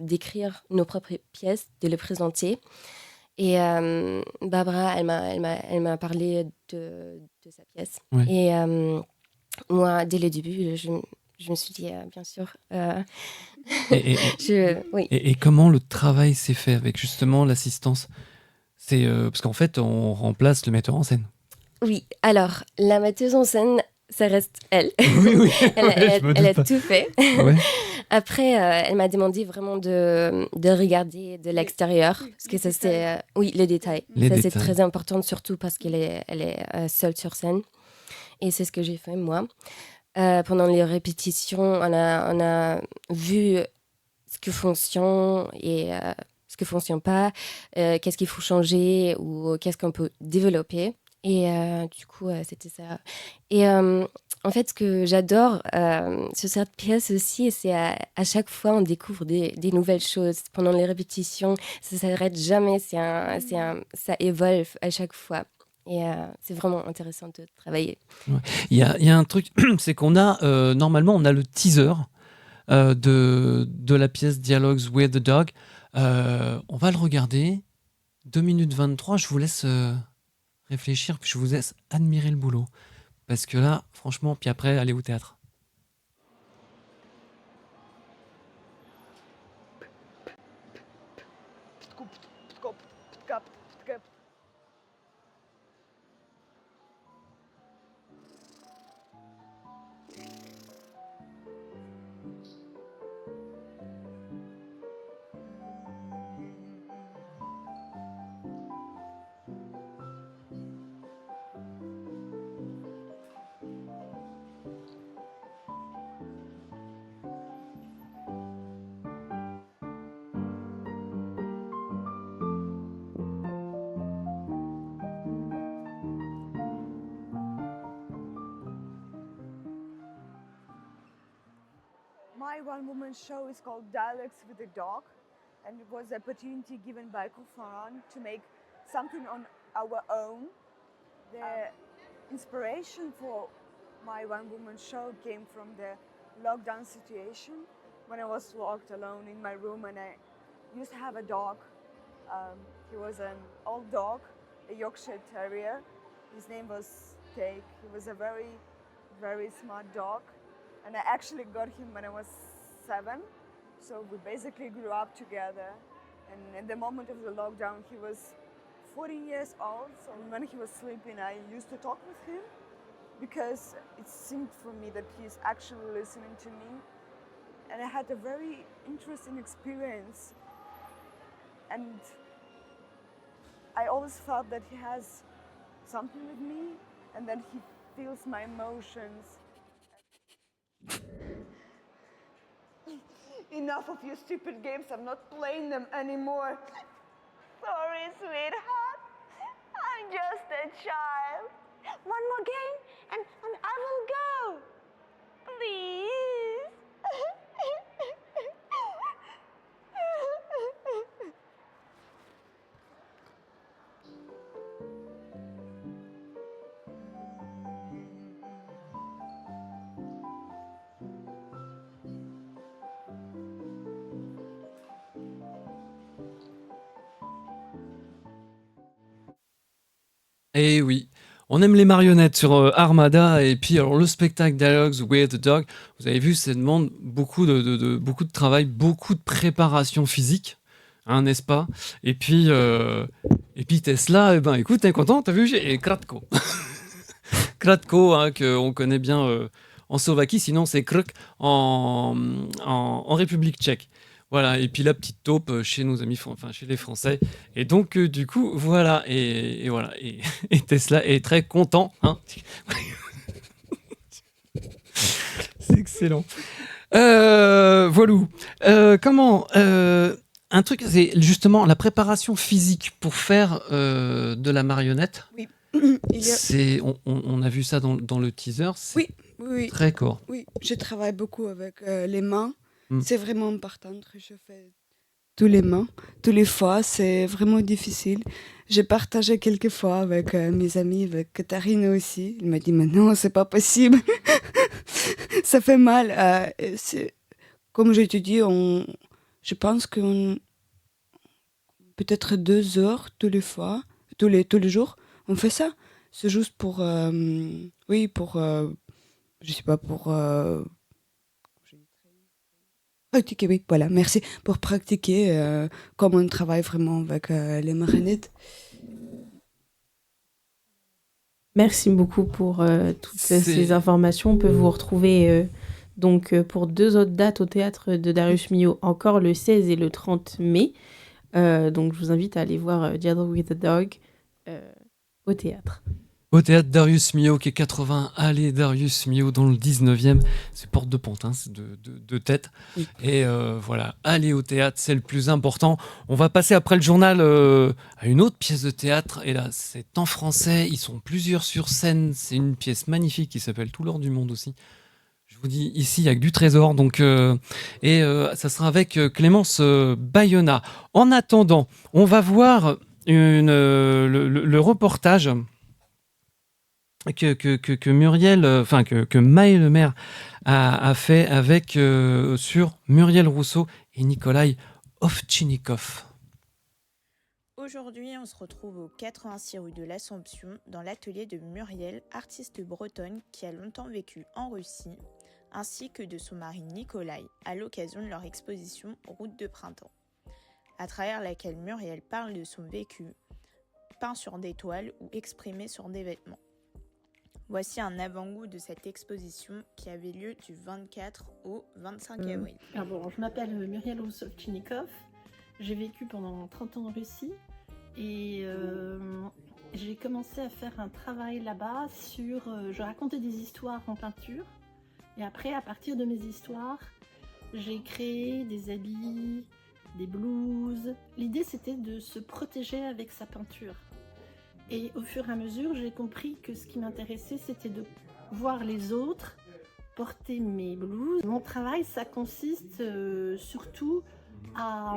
d'écrire nos propres pièces, de les présenter. Et Barbara, elle m'a parlé de sa pièce. Ouais. Et moi, dès le début, je me suis dit, bien sûr. Oui. Et comment le travail s'est fait avec justement l'assistance? C'est parce qu'en fait, on remplace le metteur en scène. Oui, alors, la metteuse en scène, ça reste elle. Oui. Elle a tout fait. Ouais. Après, elle m'a demandé vraiment de regarder de l'extérieur. Parce que ça, c'est... oui, les détails. C'est très important, surtout parce qu'elle est seule sur scène. Et c'est ce que j'ai fait, moi. Pendant les répétitions, on a vu ce qui fonctionne et ce qui ne fonctionne pas, qu'est-ce qu'il faut changer ou qu'est-ce qu'on peut développer. Et du coup, c'était ça. Et en fait, ce que j'adore sur cette pièce aussi, c'est à chaque fois, on découvre des nouvelles choses. Pendant les répétitions, ça ne s'arrête jamais. Ça évolue à chaque fois. Et c'est vraiment intéressant de travailler. Ouais. Il y a un truc, c'est qu'on a, normalement, on a le teaser de la pièce Dialogues with the Dog. On va le regarder. 2 minutes 23, je vous laisse réfléchir, puis je vous laisse admirer le boulot. Parce que là, franchement, puis après, allez au théâtre. My one-woman show is called Dialogues with a Dog, and it was an opportunity given by Kofaran to make something on our own. The inspiration for my one-woman show came from the lockdown situation when I was locked alone in my room, and I used to have a dog. He was an old dog, a Yorkshire Terrier. His name was Cake. He was a very, very smart dog. And I actually got him when I was 7. So we basically grew up together. And in the moment of the lockdown, he was 14 years old. So when he was sleeping, I used to talk with him because it seemed for me that he's actually listening to me. And I had a very interesting experience. And I always felt that he has something with me and that he feels my emotions. Enough of your stupid games, I'm not playing them anymore. Sorry, sweetheart. I'm just a child. One more game and I will go. Please. Et oui, on aime les marionnettes sur Armada, et puis alors le spectacle Dialogues with the Dog, vous avez vu, ça demande beaucoup de travail, beaucoup de préparation physique, hein, n'est-ce pas? Et puis Tesla, eh ben écoute, t'es content, t'as vu, et Kratko. Kratko, hein, qu'on connaît bien en Slovaquie, sinon c'est Krk en République tchèque. Voilà, et puis la petite taupe chez nos amis, enfin chez les Français. Et donc, du coup, voilà, et voilà. Et Tesla est très content, hein. C'est excellent. Voilou. Comment un truc, c'est justement la préparation physique pour faire de la marionnette. Oui. On a vu ça dans le teaser. C'est Oui, oui, très corps. oui. Je travaille beaucoup avec les mains. Mm. C'est vraiment important. Je fais tous les mains, tous les fois. C'est vraiment difficile. J'ai partagé quelques fois avec mes amis, avec Katharine aussi. Elle m'a dit, mais non, c'est pas possible. Ça fait mal. Comme je te dis, je pense qu'on peut-être 2 heures tous les fois, tous les jours, on fait ça. C'est juste pour, je sais pas, pour pratiquer, oui, voilà, merci, pour pratiquer comme on travaille vraiment avec les marionnettes. Merci beaucoup pour toutes ces informations. On peut vous retrouver pour 2 autres dates au théâtre de Darius Milhaud, encore le 16 et le 30 mai. Donc je vous invite à aller voir Dialogue with the Dog au théâtre. Au théâtre Darius Milhaud, qui est 80 allée Darius Milhaud dans le 19e. C'est porte de Pontin, hein, c'est de tête. Oui. Et voilà, aller au théâtre, c'est le plus important. On va passer après le journal à une autre pièce de théâtre. Et là, c'est en français. Ils sont plusieurs sur scène. C'est une pièce magnifique qui s'appelle Tout l'or du monde aussi. Je vous dis, ici, il n'y a que du trésor. Donc, ça sera avec Clémence Bayona. En attendant, on va voir le reportage que Muriel, que Maë Lemaire a fait avec sur Muriel Rousseau et Nikolai Ovtchinnikov. Aujourd'hui, on se retrouve au 86 rue de l'Assomption, dans l'atelier de Muriel, artiste bretonne qui a longtemps vécu en Russie, ainsi que de son mari Nikolai, à l'occasion de leur exposition Route de printemps, à travers laquelle Muriel parle de son vécu, peint sur des toiles ou exprimé sur des vêtements. Voici un avant-goût de cette exposition qui avait lieu du 24 au 25 avril. Alors bon, je m'appelle Muriel Rousseau-Ovtchinnikov. J'ai vécu pendant 30 ans en Russie et j'ai commencé à faire un travail là-bas sur... je racontais des histoires en peinture et après, à partir de mes histoires, j'ai créé des habits, des blouses. L'idée, c'était de se protéger avec sa peinture. Et au fur et à mesure, j'ai compris que ce qui m'intéressait, c'était de voir les autres porter mes blouses. Mon travail, ça consiste surtout à...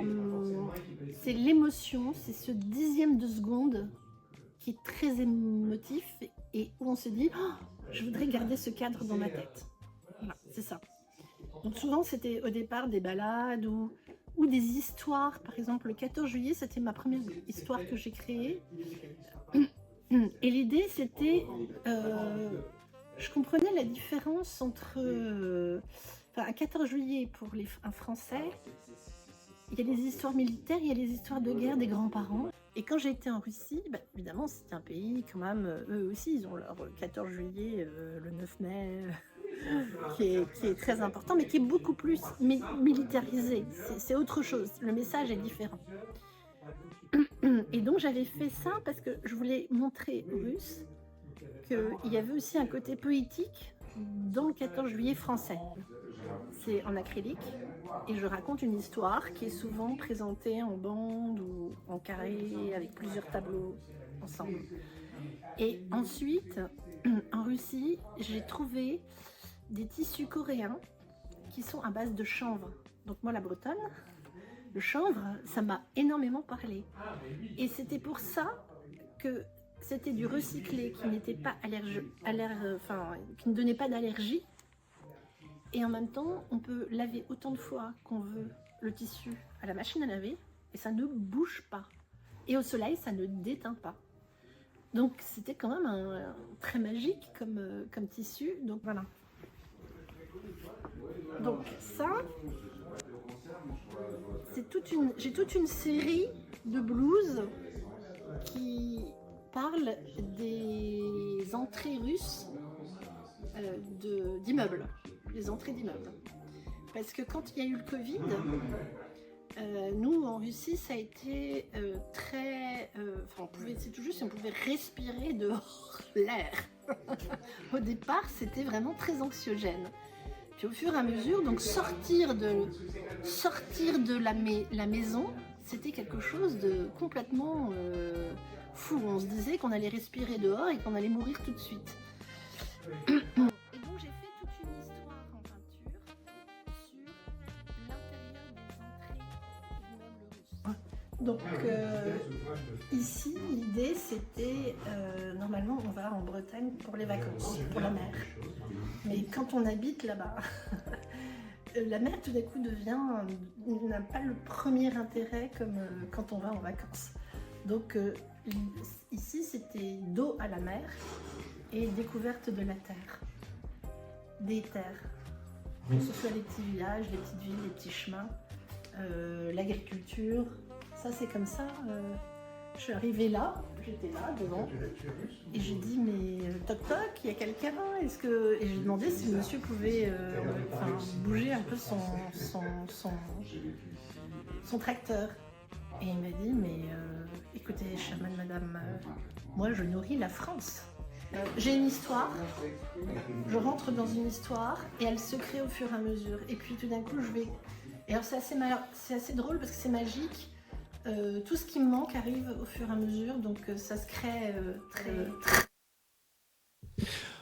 c'est l'émotion, c'est ce dixième de seconde qui est très émotif et où on se dit oh, je voudrais garder ce cadre dans ma tête. Voilà, c'est ça. Donc souvent, c'était au départ des balades ou des histoires. Par exemple, le 14 juillet, c'était ma première histoire que j'ai créée. Et l'idée, c'était... je comprenais la différence entre... un 14 juillet, pour un Français, il y a les histoires militaires, il y a les histoires de guerre des grands-parents. Et quand j'ai été en Russie, évidemment, c'est un pays, quand même, eux aussi, ils ont leur 14 juillet, le 9 mai... qui est très important, mais qui est beaucoup plus militarisé. C'est autre chose. Le message est différent. Et donc j'avais fait ça parce que je voulais montrer aux Russes qu'il y avait aussi un côté poétique dans le 14 juillet français. C'est en acrylique et je raconte une histoire qui est souvent présentée en bande ou en carré avec plusieurs tableaux ensemble. Et ensuite, en Russie, j'ai trouvé des tissus coréens qui sont à base de chanvre. Donc moi, la bretonne, le chanvre, ça m'a énormément parlé. Et c'était pour ça que c'était du recyclé qui n'était pas qui ne donnait pas d'allergie. Et en même temps, on peut laver autant de fois qu'on veut le tissu à la machine à laver et ça ne bouge pas. Et au soleil, ça ne déteint pas. Donc c'était quand même très magique comme tissu. Donc voilà. Donc ça, j'ai toute une série de blouses qui parlent des entrées russes d'immeubles, les entrées d'immeubles. Parce que quand il y a eu le Covid, nous en Russie, ça a été très... c'est tout juste si on pouvait respirer dehors l'air. Au départ, c'était vraiment très anxiogène. Puis au fur et à mesure, donc sortir de la maison, c'était quelque chose de complètement fou. On se disait qu'on allait respirer dehors et qu'on allait mourir tout de suite. Et donc j'ai fait toute une histoire en peinture sur l'intérieur des entrées d'immeubles russes. Donc ici, l'idée c'était, normalement on va en Bretagne pour les vacances, pour la mer. Mais quand on habite là-bas, la mer tout d'un coup n'a pas le premier intérêt comme quand on va en vacances. Donc ici c'était dos à la mer et découverte de la terre, des terres, que ce soit les petits villages, les petites villes, les petits chemins, l'agriculture. Ça c'est comme ça. Je suis arrivée là, j'étais là devant, et j'ai dit mais toc toc, il y a quelqu'un, et j'ai demandé si le monsieur pouvait bouger un peu son tracteur. Et il m'a dit mais écoutez chamane madame, moi je nourris la France. J'ai une histoire, je rentre dans une histoire et elle se crée au fur et à mesure. Et puis tout d'un coup je vais... Et alors c'est assez drôle parce que c'est magique. Tout ce qui me manque arrive au fur et à mesure, donc ça se crée très...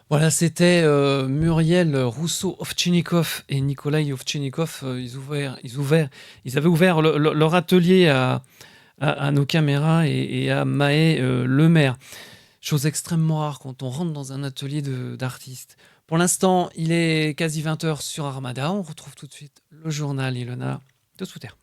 Voilà, c'était Muriel Rousseau-Ovtchinnikov et Nikolai Ovtchinnikov. Ils avaient ouvert leur atelier à nos caméras et à Maë Lemaire. Chose extrêmement rare quand on rentre dans un atelier d'artistes. Pour l'instant, il est quasi 20h sur Armada. On retrouve tout de suite le journal Ilona de Souterre.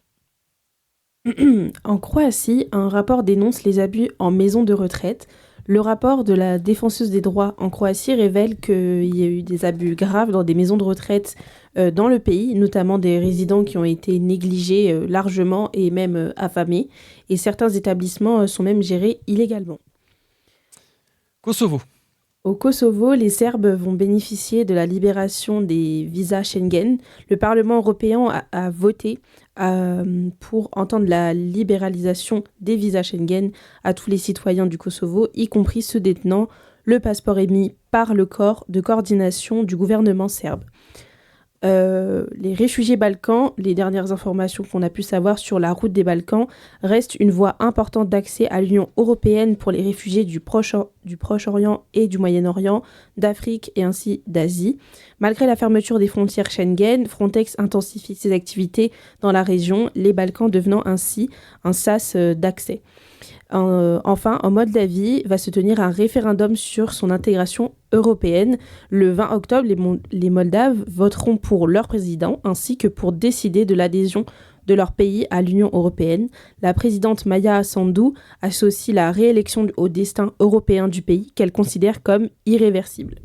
En Croatie, un rapport dénonce les abus en maison de retraite. Le rapport de la défenseuse des droits en Croatie révèle qu'il y a eu des abus graves dans des maisons de retraite dans le pays, notamment des résidents qui ont été négligés largement et même affamés. Et certains établissements sont même gérés illégalement. Kosovo. Au Kosovo, les Serbes vont bénéficier de la libération des visas Schengen. Le Parlement européen a voté pour entendre la libéralisation des visas Schengen à tous les citoyens du Kosovo, y compris ceux détenant le passeport émis par le corps de coordination du gouvernement serbe. Les réfugiés balkans, les dernières informations qu'on a pu savoir sur la route des Balkans, restent une voie importante d'accès à l'Union européenne pour les réfugiés du Proche-Orient et du Moyen-Orient, d'Afrique et ainsi d'Asie. Malgré la fermeture des frontières Schengen, Frontex intensifie ses activités dans la région, les Balkans devenant ainsi un sas d'accès. Enfin, en Moldavie, va se tenir un référendum sur son intégration européenne. Le 20 octobre, les Moldaves voteront pour leur président ainsi que pour décider de l'adhésion de leur pays à l'Union européenne. La présidente Maia Sandu associe la réélection au destin européen du pays qu'elle considère comme irréversible.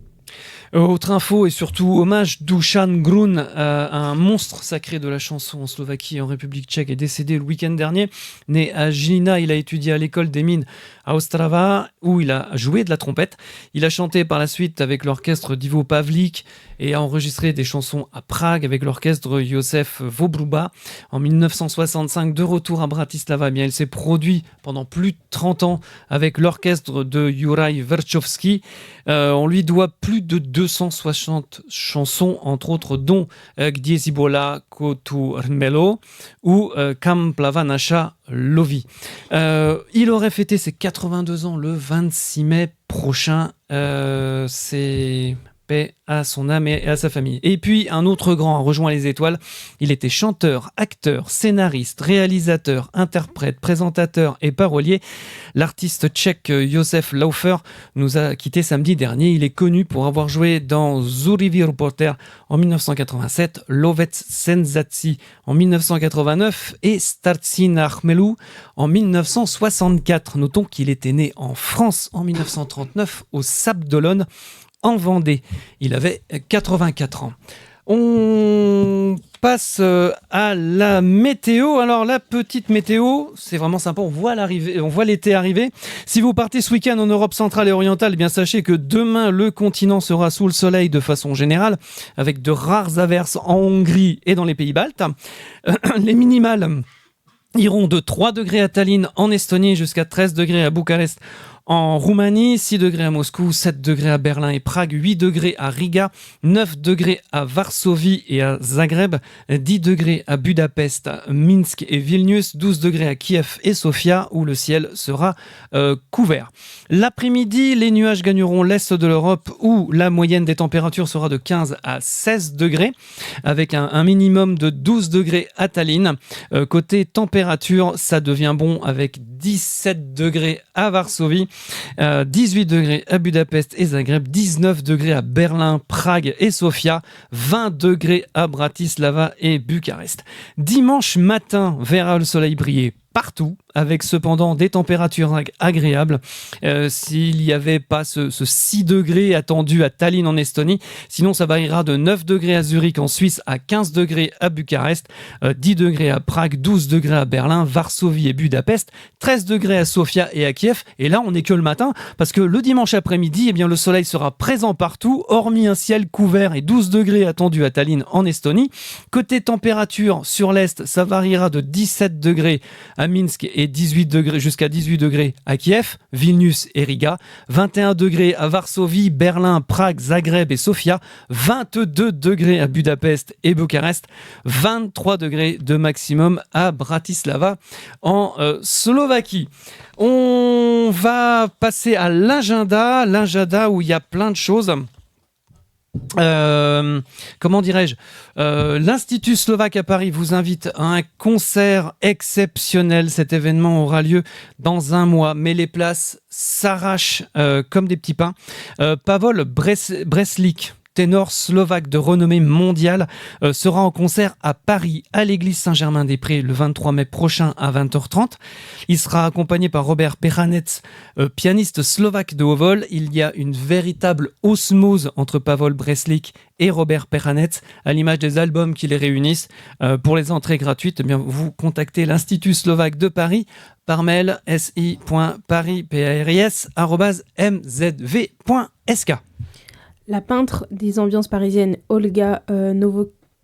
Autre info et surtout hommage, Dušan Grun, un monstre sacré de la chanson en Slovaquie et en République tchèque, est décédé le week-end dernier. Né à Žilina, il a étudié à l'école des mines à Ostrava où il a joué de la trompette. Il a chanté par la suite avec l'orchestre d'Ivo Pavlik et a enregistré des chansons à Prague avec l'orchestre Josef Vobruba. En 1965, de retour à Bratislava, il s'est produit pendant plus de 30 ans avec l'orchestre de Juraj Verchovský. On lui doit plus de 260 chansons, entre autres, dont Gdje si bola ko tu rmelo ou Kam plava naša lovi. Il aurait fêté ses 82 ans le 26 mai prochain. C'est paix à son âme et à sa famille. Et puis, un autre grand a rejoint les étoiles. Il était chanteur, acteur, scénariste, réalisateur, interprète, présentateur et parolier. L'artiste tchèque Josef Laufer nous a quittés samedi dernier. Il est connu pour avoir joué dans Zurivi Reporter en 1987, Lovec Senzacji en 1989 et Starci na chmelu en 1964. Notons qu'il était né en France en 1939 au Sable d'Olonne en Vendée. Il avait 84 ans. On passe à la météo. Alors la petite météo, c'est vraiment sympa, on voit l'été arriver. Si vous partez ce week-end en Europe centrale et orientale, eh bien sachez que demain le continent sera sous le soleil de façon générale, avec de rares averses en Hongrie et dans les pays baltes. Les minimales iront de 3 degrés à Tallinn en Estonie jusqu'à 13 degrés à Bucarest en Roumanie, 6 degrés à Moscou, 7 degrés à Berlin et Prague, 8 degrés à Riga, 9 degrés à Varsovie et à Zagreb, 10 degrés à Budapest, Minsk et Vilnius, 12 degrés à Kiev et Sofia où le ciel sera couvert. L'après-midi, les nuages gagneront l'est de l'Europe où la moyenne des températures sera de 15 à 16 degrés avec un minimum de 12 degrés à Tallinn. Côté température, ça devient bon avec 17 degrés à Varsovie, 18 degrés à Budapest et Zagreb, 19 degrés à Berlin, Prague et Sofia, 20 degrés à Bratislava et Bucarest. Dimanche matin, verra le soleil briller partout, avec cependant des températures agréables. S'il n'y avait pas ce 6 degrés attendu à Tallinn en Estonie, sinon ça variera de 9 degrés à Zurich en Suisse à 15 degrés à Bucarest, 10 degrés à Prague, 12 degrés à Berlin, Varsovie et Budapest, 13 degrés à Sofia et à Kiev. Et là, on n'est que le matin, parce que le dimanche après-midi, eh bien, le soleil sera présent partout, hormis un ciel couvert et 12 degrés attendus à Tallinn en Estonie. Côté température, sur l'Est, ça variera de 17 degrés à Minsk et 18 degrés jusqu'à 18 degrés à Kiev, Vilnius et Riga, 21 degrés à Varsovie, Berlin, Prague, Zagreb et Sofia, 22 degrés à Budapest et Bucarest, 23 degrés de maximum à Bratislava en Slovaquie. On va passer à l'agenda où il y a plein de choses. Comment dirais-je, l'Institut slovaque à Paris vous invite à un concert exceptionnel. Cet événement aura lieu dans un mois, mais les places s'arrachent comme des petits pains. Pavol Breslik, ténor slovaque de renommée mondiale, sera en concert à Paris, à l'église Saint-Germain-des-Prés, le 23 mai prochain à 20h30. Il sera accompagné par Robert Peranec, pianiste slovaque de haut vol. Il y a une véritable osmose entre Pavol Breslik et Robert Peranec, à l'image des albums qui les réunissent. Pour les entrées gratuites, eh bien, vous contactez l'Institut slovaque de Paris par mail si.paris.mzv.sk. La peintre des ambiances parisiennes Olga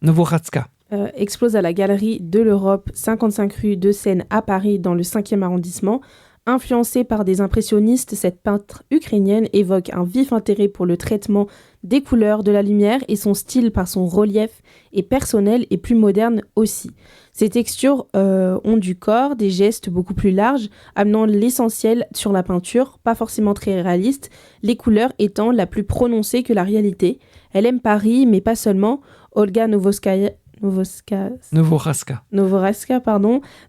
Novoradska explose à la Galerie de l'Europe, 55 rue de Seine à Paris, dans le 5e arrondissement. Influencée par des impressionnistes, cette peintre ukrainienne évoque un vif intérêt pour le traitement des couleurs, de la lumière, et son style par son relief est personnel et plus moderne aussi. Ces textures ont du corps, des gestes beaucoup plus larges, amenant l'essentiel sur la peinture, pas forcément très réaliste, les couleurs étant la plus prononcée que la réalité. Elle aime Paris, mais pas seulement. Olga Novoradska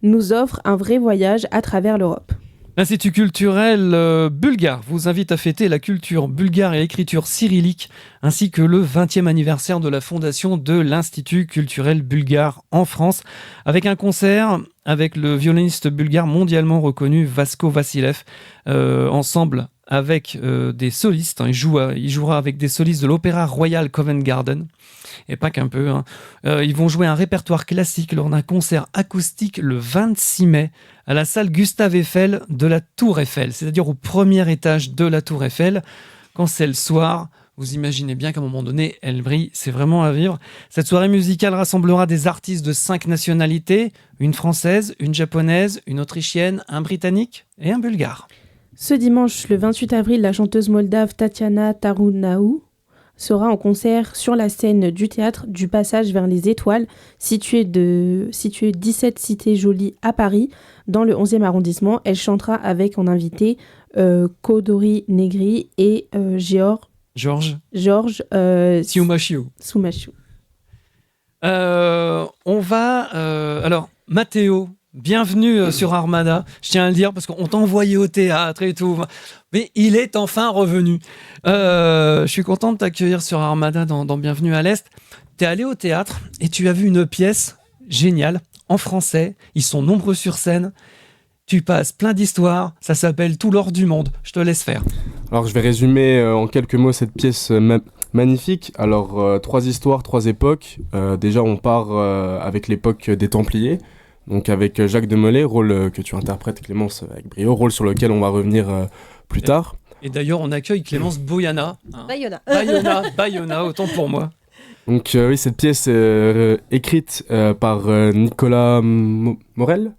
nous offre un vrai voyage à travers l'Europe. L'Institut culturel bulgare vous invite à fêter la culture bulgare et l'écriture cyrillique, ainsi que le 20e anniversaire de la fondation de l'Institut culturel bulgare en France, avec un concert avec le violoniste bulgare mondialement reconnu Vasko Vassilev, ensemble avec des solistes. Il jouera avec des solistes de l'Opéra Royal Covent Garden, et pas qu'un peu. Ils vont jouer un répertoire classique lors d'un concert acoustique le 26 mai à la salle Gustave Eiffel de la Tour Eiffel, c'est-à-dire au premier étage de la Tour Eiffel. Quand c'est le soir, vous imaginez bien qu'à un moment donné, elle brille, c'est vraiment à vivre. Cette soirée musicale rassemblera des artistes de 5 nationalités, une française, une japonaise, une autrichienne, un britannique et un bulgare. Ce dimanche, le 28 avril, la chanteuse moldave Tatiana Tarunaou sera en concert sur la scène du théâtre du Passage vers les Étoiles, situé 17 Cité Jolie à Paris, dans le 11e arrondissement. Elle chantera avec en invité Kodori Negri et Georg Georges Georges Sioumachiou. Soumachiou. On va... alors, Mathéo, bienvenue sur Armada. Je tiens à le dire parce qu'on t'a envoyé au théâtre et tout. Mais il est enfin revenu. Je suis content de t'accueillir sur Armada dans Bienvenue à l'Est. T'es allé au théâtre et tu as vu une pièce géniale en français. Ils sont nombreux sur scène. Tu passes plein d'histoires. Ça s'appelle Tout l'or du monde. Je te laisse faire. Alors je vais résumer en quelques mots cette pièce magnifique. Alors 3 histoires, 3 époques. Déjà on part avec l'époque des Templiers, donc avec Jacques de Molay, rôle que tu interprètes Clémence avec brio, rôle sur lequel on va revenir plus tard. Et d'ailleurs on accueille Clémence Boyana. Bayona, autant pour moi. Donc oui, cette pièce écrite par Nicolas Morel.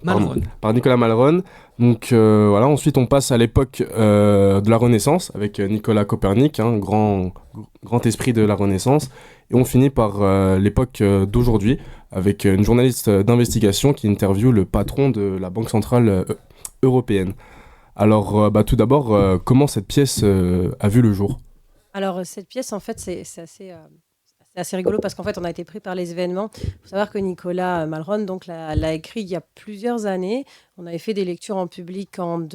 Malron. Par Nicolas Malron. Donc voilà, ensuite on passe à l'époque de la Renaissance avec Nicolas Copernic, grand esprit de la Renaissance, et on finit par l'époque d'aujourd'hui avec une journaliste d'investigation qui interviewe le patron de la Banque Centrale Européenne. Alors tout d'abord, comment cette pièce a vu le jour ? Alors cette pièce en fait c'est assez rigolo parce qu'en fait on a été pris par les événements. Il faut savoir que Nicolas Malron donc l'a écrit il y a plusieurs années. On avait fait des lectures en public en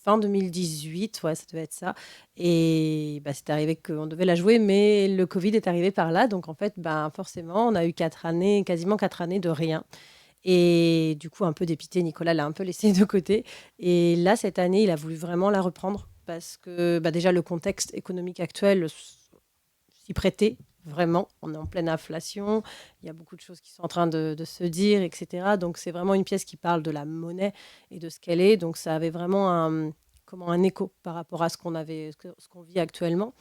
fin 2018, ouais, ça devait être ça. Et c'est arrivé qu'on devait la jouer, mais le Covid est arrivé par là. Donc en fait, forcément, on a eu quasiment 4 années de rien. Et du coup, un peu dépité, Nicolas l'a un peu laissé de côté. Et là, cette année, il a voulu vraiment la reprendre parce que déjà le contexte économique actuel s'y prêtait. Vraiment, on est en pleine inflation, il y a beaucoup de choses qui sont en train de se dire, etc. Donc c'est vraiment une pièce qui parle de la monnaie et de ce qu'elle est. Donc ça avait vraiment un écho par rapport à ce qu'on vit actuellement.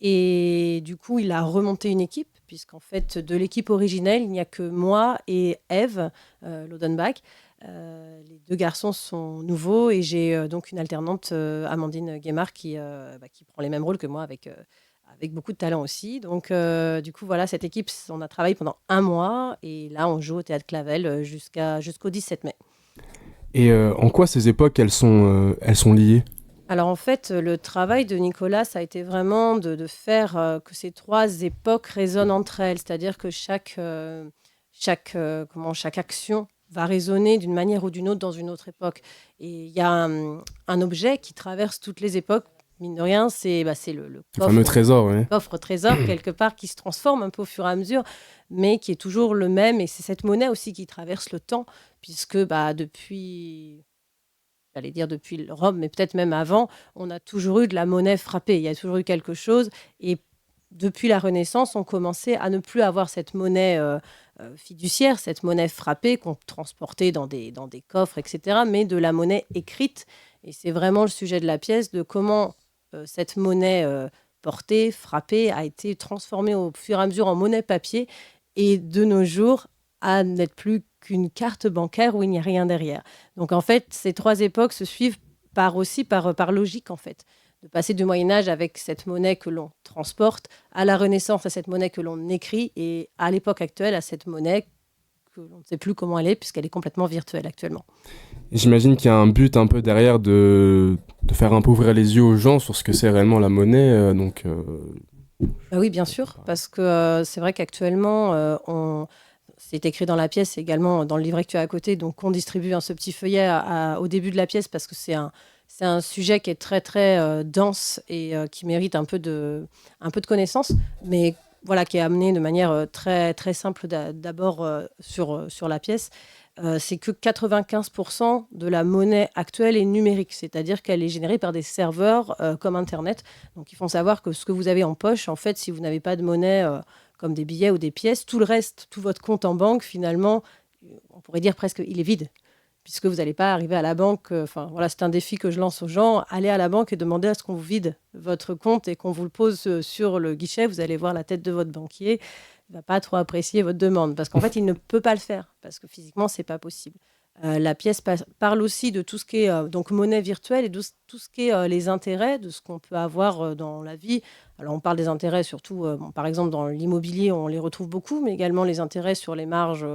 Et du coup, il a remonté une équipe, puisqu'en fait, de l'équipe originelle, il n'y a que moi et Eve Lodenbach. Les 2 garçons sont nouveaux et j'ai donc une alternante, Amandine Guémard, qui prend les mêmes rôles que moi avec beaucoup de talent aussi. Donc, du coup, voilà, cette équipe, on a travaillé pendant 1 mois et là, on joue au Théâtre Clavel jusqu'au 17 mai. Et en quoi ces époques, elles sont liées ? Alors, en fait, le travail de Nicolas, ça a été vraiment de faire que ces 3 époques résonnent entre elles. C'est-à-dire que chaque action va résonner d'une manière ou d'une autre dans une autre époque. Et il y a un objet qui traverse toutes les époques. Mine de rien, c'est le coffre, fameux trésor, ouais. Coffre trésor, quelque part, qui se transforme un peu au fur et à mesure, mais qui est toujours le même. Et c'est cette monnaie aussi qui traverse le temps, puisque depuis Rome, mais peut-être même avant, on a toujours eu de la monnaie frappée. Il y a toujours eu quelque chose. Et depuis la Renaissance, on commençait à ne plus avoir cette monnaie fiduciaire, cette monnaie frappée qu'on transportait dans des coffres, etc., mais de la monnaie écrite. Et c'est vraiment le sujet de la pièce, de comment cette monnaie portée, frappée, a été transformée au fur et à mesure en monnaie papier et de nos jours à n'être plus qu'une carte bancaire où il n'y a rien derrière. Donc en fait, ces 3 époques se suivent par logique en fait. De passer du Moyen-Âge avec cette monnaie que l'on transporte, à la Renaissance à cette monnaie que l'on écrit et à l'époque actuelle à cette monnaie que l'on ne sait plus comment elle est puisqu'elle est complètement virtuelle actuellement. Et j'imagine qu'il y a un but un peu derrière de faire un peu ouvrir les yeux aux gens sur ce que c'est réellement la monnaie. Oui, bien sûr, parce que c'est vrai qu'actuellement, c'est écrit dans la pièce, également dans le livret que tu as à côté, donc on distribue ce petit feuillet au début de la pièce parce que c'est un sujet qui est très, très dense et qui mérite un peu de connaissances, mais voilà, qui est amené de manière très, très simple d'abord sur la pièce. C'est que 95% de la monnaie actuelle est numérique, c'est-à-dire qu'elle est générée par des serveurs comme Internet. Donc, ils font savoir que ce que vous avez en poche, en fait, si vous n'avez pas de monnaie comme des billets ou des pièces, tout le reste, tout votre compte en banque, finalement, on pourrait dire presque, il est vide, puisque vous n'allez pas arriver à la banque. Voilà, c'est un défi que je lance aux gens. Allez à la banque et demandez à ce qu'on vous vide votre compte et qu'on vous le pose sur le guichet. Vous allez voir la tête de votre banquier. Il ne va pas trop apprécier votre demande parce qu'en fait, il ne peut pas le faire parce que physiquement, ce n'est pas possible. La pièce parle aussi de tout ce qui est donc monnaie virtuelle et de tout ce qui est les intérêts, de ce qu'on peut avoir dans la vie. Alors, on parle des intérêts surtout, par exemple, dans l'immobilier, on les retrouve beaucoup, mais également les intérêts sur les marges.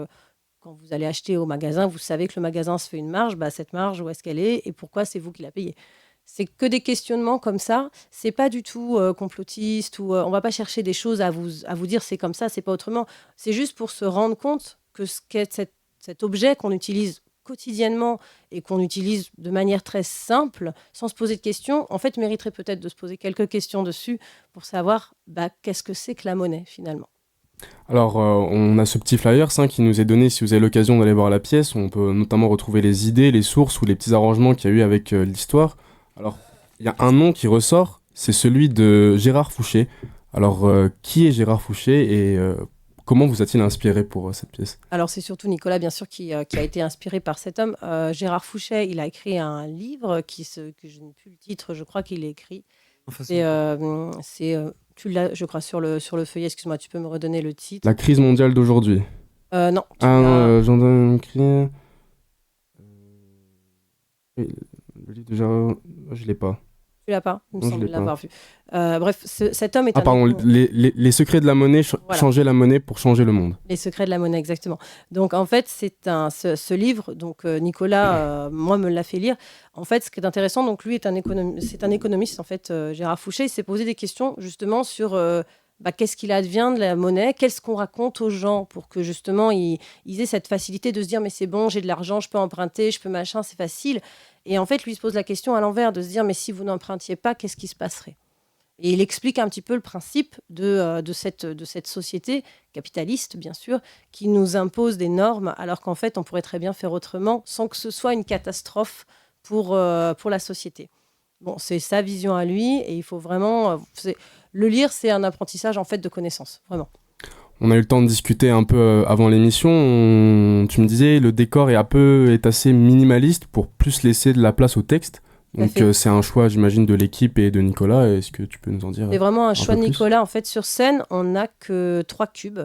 Quand vous allez acheter au magasin, vous savez que le magasin se fait une marge. Cette marge, où est-ce qu'elle est et pourquoi c'est vous qui la payez ? c'est que des questionnements comme ça. C'est pas du tout complotiste ou on va pas chercher des choses à vous dire c'est comme ça, c'est pas autrement. C'est juste pour se rendre compte que ce qu'est cet objet qu'on utilise quotidiennement et qu'on utilise de manière très simple, sans se poser de questions, en fait, mériterait peut-être de se poser quelques questions dessus pour savoir qu'est-ce que c'est que la monnaie, finalement. Alors, on a ce petit flyer qui nous est donné si vous avez l'occasion d'aller voir la pièce. On peut notamment retrouver les idées, les sources ou les petits arrangements qu'il y a eu avec l'histoire. Alors, il y a un nom qui ressort, c'est celui de Gérard Fouché. Alors, qui est Gérard Fouché et comment vous a-t-il inspiré pour cette pièce ? Alors, c'est surtout Nicolas, bien sûr, qui a été inspiré par cet homme. Gérard Fouché, il a écrit un livre que je n'ai plus le titre, je crois qu'il l'a écrit. Tu l'as, je crois, sur le feuillet. Excuse-moi, tu peux me redonner le titre ? La crise mondiale d'aujourd'hui. Non. J'en donne écrit. Le livre de Gérard... Je l'ai pas. Tu l'as pas ? Il me Non, semble je l'ai l'avoir pas. vu. Bref, cet homme est un... pardon, les secrets de la monnaie, Voilà. changer la monnaie pour changer le monde. Les secrets de la monnaie, exactement. Donc, en fait, ce livre, donc Nicolas, moi, me l'a fait lire. En fait, ce qui est intéressant, donc lui, c'est un économiste, en fait, Gérard Fouché. Il s'est posé des questions, justement, sur qu'est-ce qu'il advient de la monnaie, qu'est-ce qu'on raconte aux gens pour que, justement, ils aient cette facilité de se dire, mais c'est bon, j'ai de l'argent, je peux emprunter, je peux machin, c'est facile. Et en fait, lui, il se pose la question à l'envers, de se dire, mais si vous n'empruntiez pas, qu'est-ce qui se passerait ? Et il explique un petit peu le principe de cette société capitaliste, bien sûr, qui nous impose des normes, alors qu'en fait, on pourrait très bien faire autrement, sans que ce soit une catastrophe pour la société. Bon, c'est sa vision à lui, et il faut vraiment... le lire, c'est un apprentissage, en fait, de connaissances, vraiment. On a eu le temps de discuter un peu avant l'émission. Tu me disais, le décor est assez minimaliste pour plus laisser de la place au texte. Donc c'est un choix, j'imagine, de l'équipe et de Nicolas. Est-ce que tu peux nous en dire C'est vraiment un choix de plus Nicolas. En fait, sur scène, on n'a que 3 cubes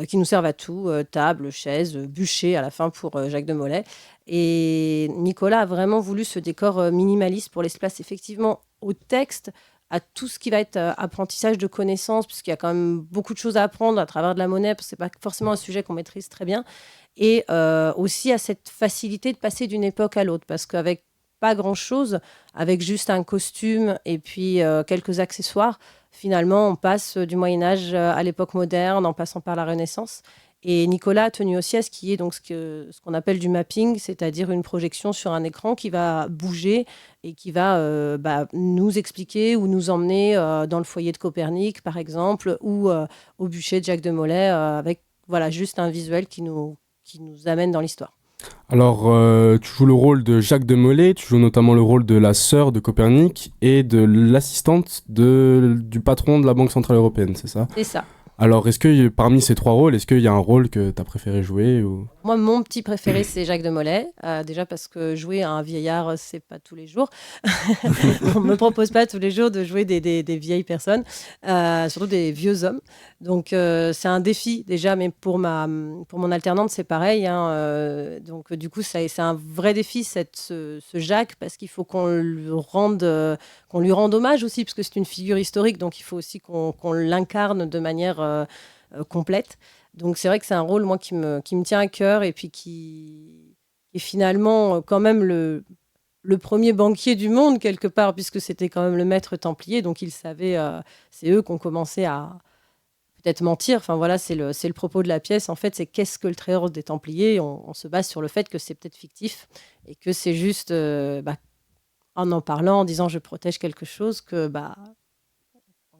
qui nous servent à tout. Table, chaise, bûcher à la fin pour Jacques de Molay. Et Nicolas a vraiment voulu ce décor minimaliste pour laisser place effectivement au texte, à tout ce qui va être apprentissage de connaissances, puisqu'il y a quand même beaucoup de choses à apprendre à travers de la monnaie, parce que ce n'est pas forcément un sujet qu'on maîtrise très bien. Et aussi à cette facilité de passer d'une époque à l'autre, parce qu'avec pas grand-chose, avec juste un costume et puis quelques accessoires, finalement, on passe du Moyen-Âge à l'époque moderne, en passant par la Renaissance. Et Nicolas a tenu aussi à ce qui est donc ce qu'on appelle du mapping, c'est-à-dire une projection sur un écran qui va bouger et qui va nous expliquer ou nous emmener dans le foyer de Copernic, par exemple, ou au bûcher de Jacques de Molay, avec juste un visuel qui nous amène dans l'histoire. Alors, tu joues le rôle de Jacques de Molay, tu joues notamment le rôle de la sœur de Copernic et de l'assistante du patron de la Banque Centrale Européenne, c'est ça ? C'est ça. Alors, est-ce que parmi ces 3 rôles, est-ce qu'il y a un rôle que tu as préféré jouer ou... Moi, mon petit préféré, c'est Jacques de Molay. Déjà parce que jouer à un vieillard, c'est pas tous les jours. On me propose pas tous les jours de jouer des vieilles personnes, surtout des vieux hommes. Donc, c'est un défi déjà, mais pour mon alternante, c'est pareil. Donc, du coup, c'est un vrai défi, ce Jacques, parce qu'il faut qu'on lui rende hommage aussi, parce que c'est une figure historique. Donc, il faut aussi qu'on l'incarne de manière complète. Donc c'est vrai que c'est un rôle moi qui me tient à cœur et puis qui est finalement quand même le premier banquier du monde quelque part, puisque c'était quand même le maître templier, donc il savait, c'est eux qui ont commencé à peut-être mentir. Enfin voilà, c'est le propos de la pièce en fait, c'est qu'est-ce que le trésor des Templiers. On se base sur le fait que c'est peut-être fictif et que c'est juste en parlant, en disant je protège quelque chose, que on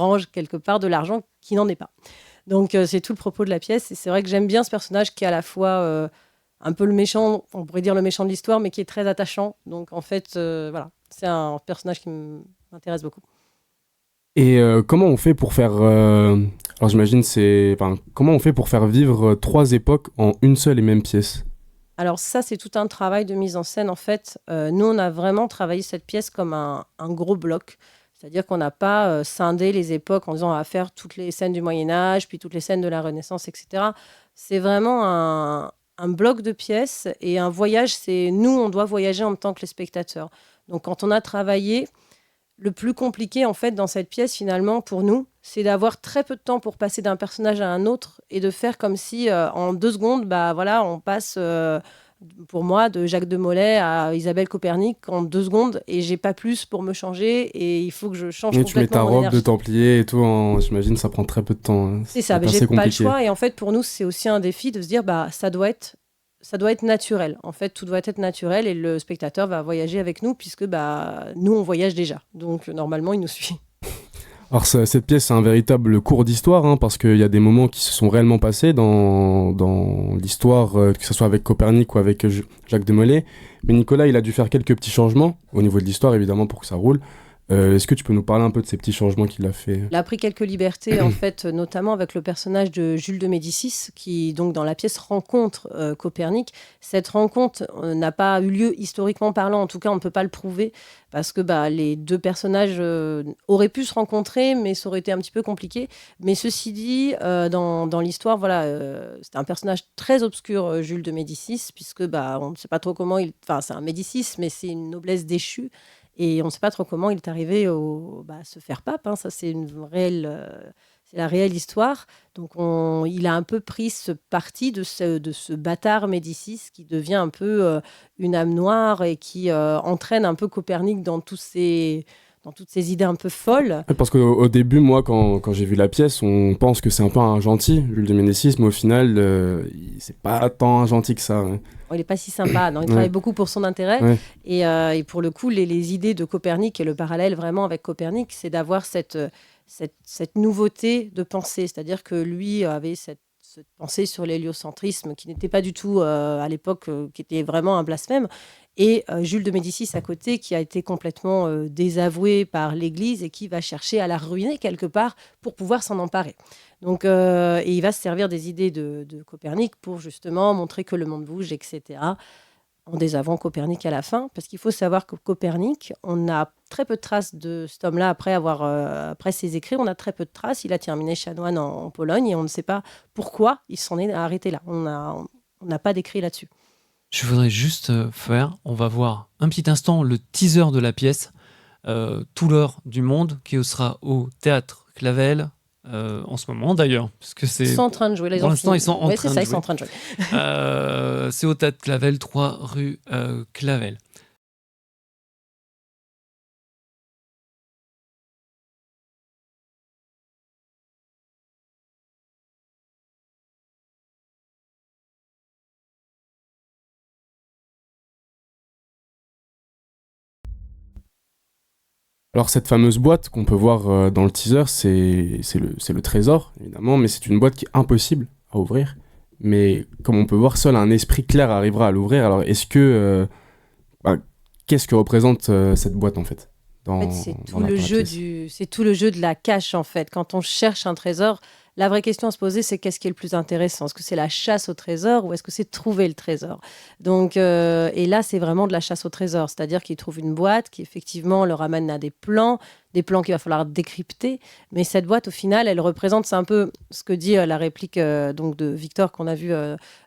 engrange quelque part de l'argent qui n'en est pas. Donc, c'est tout le propos de la pièce. Et c'est vrai que j'aime bien ce personnage qui est à la fois un peu le méchant, on pourrait dire le méchant de l'histoire, mais qui est très attachant. Donc, en fait, c'est un personnage qui m'intéresse beaucoup. Et comment on fait pour faire... alors, j'imagine, comment on fait pour faire vivre 3 époques en une seule et même pièce ? Alors ça, c'est tout un travail de mise en scène. En fait, nous, on a vraiment travaillé cette pièce comme un gros bloc. C'est-à-dire qu'on n'a pas scindé les époques en disant on va faire toutes les scènes du Moyen-Âge, puis toutes les scènes de la Renaissance, etc. C'est vraiment un bloc de pièces et un voyage. Nous, on doit voyager en même temps que les spectateurs. Donc, quand on a travaillé, le plus compliqué, en fait, dans cette pièce, finalement, pour nous, c'est d'avoir très peu de temps pour passer d'un personnage à un autre et de faire comme si, en 2 secondes, on passe pour moi, de Jacques de Molay à Isabelle Copernic en 2 secondes, et j'ai pas plus pour me changer, et il faut que je change Et tu mets ta complètement mon robe énergie. de Templier et tout, j'imagine ça prend très peu de temps, hein. C'est ça, C'est mais j'ai assez pas le compliqué. choix. Et en fait, pour nous, c'est aussi un défi de se dire, ça doit être naturel. En fait, tout doit être naturel, et le spectateur va voyager avec nous, puisque nous, on voyage déjà. Donc, normalement, il nous suit. Alors cette pièce, c'est un véritable cours d'histoire, hein, parce qu'il y a des moments qui se sont réellement passés dans l'histoire, que ce soit avec Copernic ou avec Jacques de Molay. Mais Nicolas, il a dû faire quelques petits changements, au niveau de l'histoire, évidemment, pour que ça roule. Est-ce que tu peux nous parler un peu de ces petits changements qu'il a fait? Il a pris quelques libertés, en fait, notamment avec le personnage de Jules de Médicis, qui, donc, dans la pièce, rencontre Copernic. Cette rencontre n'a pas eu lieu historiquement parlant, en tout cas, on ne peut pas le prouver, parce que les 2 personnages auraient pu se rencontrer, mais ça aurait été un petit peu compliqué. Mais ceci dit, dans l'histoire, c'était un personnage très obscur, Jules de Médicis, puisque on ne sait pas trop comment Enfin, c'est un Médicis, mais c'est une noblesse déchue. Et on ne sait pas trop comment il est arrivé à se faire pape, hein. Ça, c'est c'est la réelle histoire. Donc, il a un peu pris ce parti de ce bâtard Médicis qui devient un peu une âme noire et qui entraîne un peu Copernic dans toutes ces idées un peu folles. Ouais, parce qu'au début, moi, quand j'ai vu la pièce, on pense que c'est un peu un gentil, Jules de Médicis, mais au final, c'est pas tant un gentil que ça, hein. Il n'est pas si sympa. Non, il travaille beaucoup pour son intérêt. Ouais. Et pour le coup, les idées de Copernic et le parallèle vraiment avec Copernic, c'est d'avoir cette nouveauté de pensée. C'est-à-dire que lui avait cette pensée sur l'héliocentrisme qui n'était pas du tout, à l'époque, qui était vraiment un blasphème. Et Jules de Médicis à côté, qui a été complètement désavoué par l'Église et qui va chercher à la ruiner quelque part pour pouvoir s'en emparer. Donc, et il va se servir des idées de Copernic pour justement montrer que le monde bouge, etc., en désavouant Copernic à la fin. Parce qu'il faut savoir que Copernic, on a très peu de traces de cet homme-là après ses écrits. On a très peu de traces. Il a terminé chanoine en Pologne et on ne sait pas pourquoi il s'en est arrêté là. On n'a pas d'écrit là-dessus. Je voudrais juste on va voir un petit instant le teaser de la pièce, Tout l'or du monde, qui sera au Théâtre Clavel, en ce moment d'ailleurs, parce que Ils sont en train de jouer. Là, pour l'instant, ils sont en train de jouer. Ils sont en train de jouer. C'est au Théâtre Clavel, 3 rue Clavel. Alors cette fameuse boîte qu'on peut voir dans le teaser, c'est le trésor, évidemment, mais c'est une boîte qui est impossible à ouvrir. Mais comme on peut voir, seul un esprit clair arrivera à l'ouvrir. Alors est-ce que... qu'est-ce que représente cette boîte en fait c'est tout le jeu de la cache en fait. Quand on cherche un trésor, la vraie question à se poser, c'est qu'est-ce qui est le plus intéressant? Est-ce que c'est la chasse au trésor ou est-ce que c'est trouver le trésor? Donc, et là, c'est vraiment de la chasse au trésor. C'est-à-dire qu'ils trouvent une boîte qui, effectivement, leur amène à des plans qu'il va falloir décrypter. Mais cette boîte, au final, elle représente, c'est un peu ce que dit la réplique donc de Victor qu'on a vu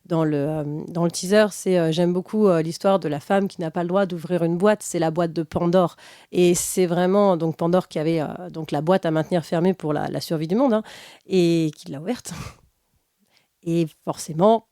dans le teaser. C'est j'aime beaucoup l'histoire de la femme qui n'a pas le droit d'ouvrir une boîte. C'est la boîte de Pandore. Et c'est vraiment donc Pandore qui avait donc la boîte à maintenir fermée pour la survie du monde, hein, et qui l'a ouverte. Et forcément,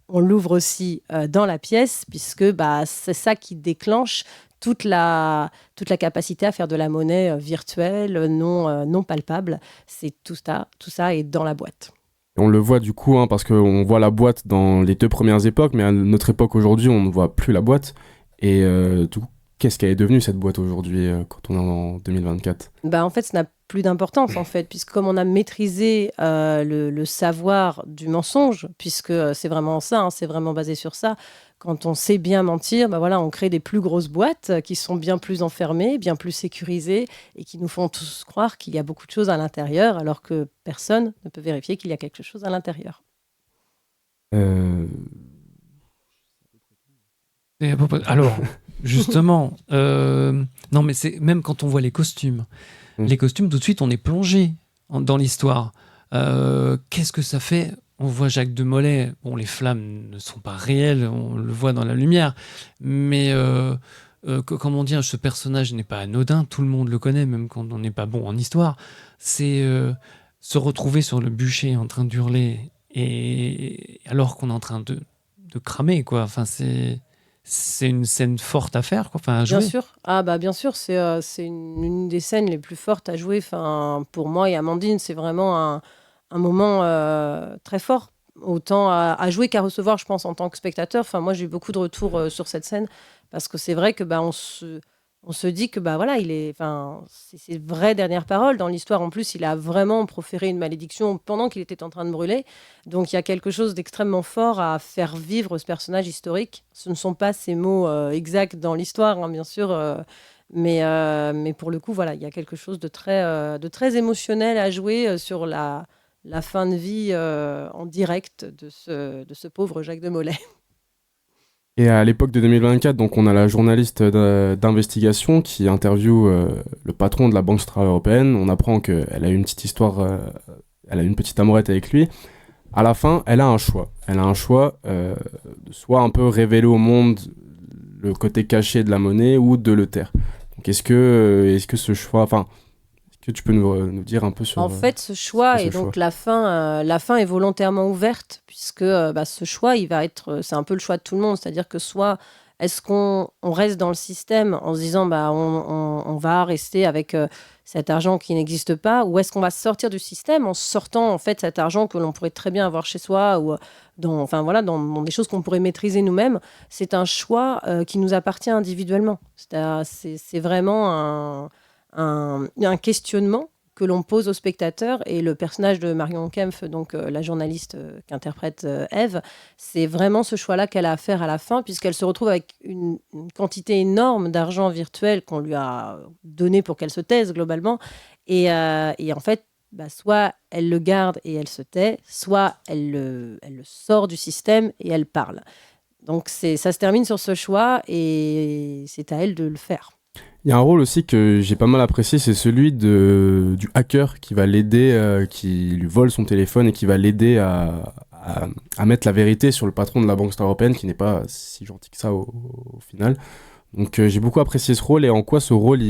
on l'ouvre aussi dans la pièce, puisque c'est ça qui déclenche toute la capacité à faire de la monnaie virtuelle, non palpable. C'est tout ça est dans la boîte. On le voit du coup, hein, parce qu'on voit la boîte dans les 2 premières époques, mais à notre époque aujourd'hui, on ne voit plus la boîte. Et du coup, qu'est-ce qu'elle est devenue cette boîte aujourd'hui, quand on est en 2024? En fait, ça n'a plus d'importance, en fait, puisque comme on a maîtrisé le savoir du mensonge, puisque c'est vraiment ça, hein, c'est vraiment basé sur ça. Quand on sait bien mentir, on crée des plus grosses boîtes qui sont bien plus enfermées, bien plus sécurisées et qui nous font tous croire qu'il y a beaucoup de choses à l'intérieur, alors que personne ne peut vérifier qu'il y a quelque chose à l'intérieur. Alors, justement, non, mais c'est même quand on voit les costumes. Les costumes, tout de suite, on est plongé dans l'histoire. Qu'est-ce que ça fait? On voit Jacques de Molay. Bon, les flammes ne sont pas réelles, on le voit dans la lumière. Mais, comment dire, ce personnage n'est pas anodin. Tout le monde le connaît, même quand on n'est pas bon en histoire. C'est se retrouver sur le bûcher en train d'hurler, et alors qu'on est en train de de cramer, quoi. Enfin, c'est une scène forte à faire, quoi. Enfin, à jouer. Bien sûr. Ah bah bien sûr, c'est une des scènes les plus fortes à jouer. Enfin, pour moi et Amandine, c'est vraiment un moment très fort, autant à jouer qu'à recevoir, je pense, en tant que spectateur. Enfin, moi, j'ai eu beaucoup de retours sur cette scène parce que c'est vrai que bah, on se dit que bah voilà, c'est ses vraies dernières paroles dans l'histoire. En plus, il a vraiment proféré une malédiction pendant qu'il était en train de brûler. Donc il y a quelque chose d'extrêmement fort à faire vivre ce personnage historique. Ce ne sont pas ces mots exacts dans l'histoire, hein, bien sûr, mais pour le coup, voilà, il y a quelque chose de très émotionnel à jouer sur la fin de vie en direct de ce pauvre Jacques de Molay. Et à l'époque de 2024, donc on a la journaliste d'investigation qui interviewe le patron de la Banque centrale européenne. On apprend qu'elle a eu une petite histoire, elle a une petite amourette avec lui. À la fin, elle a un choix. Elle a un choix de soit un peu révéler au monde le côté caché de la monnaie ou de le taire. Donc est-ce que ce choix, enfin, est-ce que tu peux nous dire un peu sur... En fait, ce choix, ce et donc choix. la fin est volontairement ouverte, puisque bah, ce choix, c'est un peu le choix de tout le monde. C'est-à-dire que soit est-ce qu'on reste dans le système en se disant bah, on va rester avec cet argent qui n'existe pas, ou est-ce qu'on va sortir du système en sortant en fait cet argent que l'on pourrait très bien avoir chez soi ou dans des choses qu'on pourrait maîtriser nous-mêmes. C'est un choix qui nous appartient individuellement. C'est vraiment un questionnement que l'on pose au spectateur, et le personnage de Marion Kempf, donc la journaliste qu'interprète Ève, c'est vraiment ce choix-là qu'elle a à faire à la fin, puisqu'elle se retrouve avec une quantité énorme d'argent virtuel qu'on lui a donné pour qu'elle se taise globalement, et en fait, bah, soit elle le garde et elle se tait, soit elle le sort du système et elle parle. Donc ça se termine sur ce choix, et c'est à elle de le faire. Il y a un rôle aussi que j'ai pas mal apprécié, c'est celui du hacker qui va l'aider, qui lui vole son téléphone et qui va l'aider à mettre la vérité sur le patron de la Banque centrale européenne, qui n'est pas si gentil que ça au final. Donc j'ai beaucoup apprécié ce rôle, et en quoi ce rôle,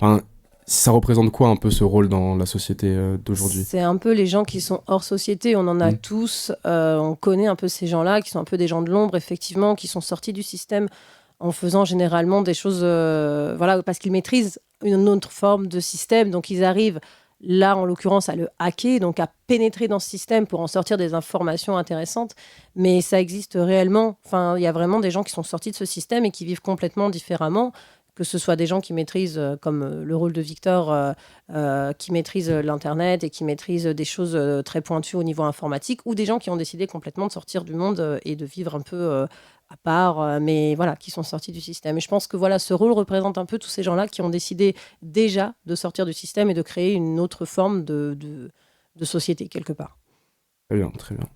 enfin, ça représente quoi un peu ce rôle dans la société d'aujourd'hui ? C'est un peu les gens qui sont hors société, on en a tous, on connaît un peu ces gens-là, qui sont un peu des gens de l'ombre, effectivement, qui sont sortis du système en faisant généralement des choses, parce qu'ils maîtrisent une autre forme de système, donc ils arrivent, là en l'occurrence, à le hacker, donc à pénétrer dans ce système pour en sortir des informations intéressantes, mais ça existe réellement, enfin, il y a vraiment des gens qui sont sortis de ce système et qui vivent complètement différemment, que ce soit des gens qui maîtrisent, comme le rôle de Victor, qui maîtrisent l'Internet et qui maîtrisent des choses très pointues au niveau informatique, ou des gens qui ont décidé complètement de sortir du monde et de vivre un peu à part, mais voilà, qui sont sortis du système. Et je pense que voilà, ce rôle représente un peu tous ces gens-là qui ont décidé déjà de sortir du système et de créer une autre forme de société, quelque part. Très bien, très bien.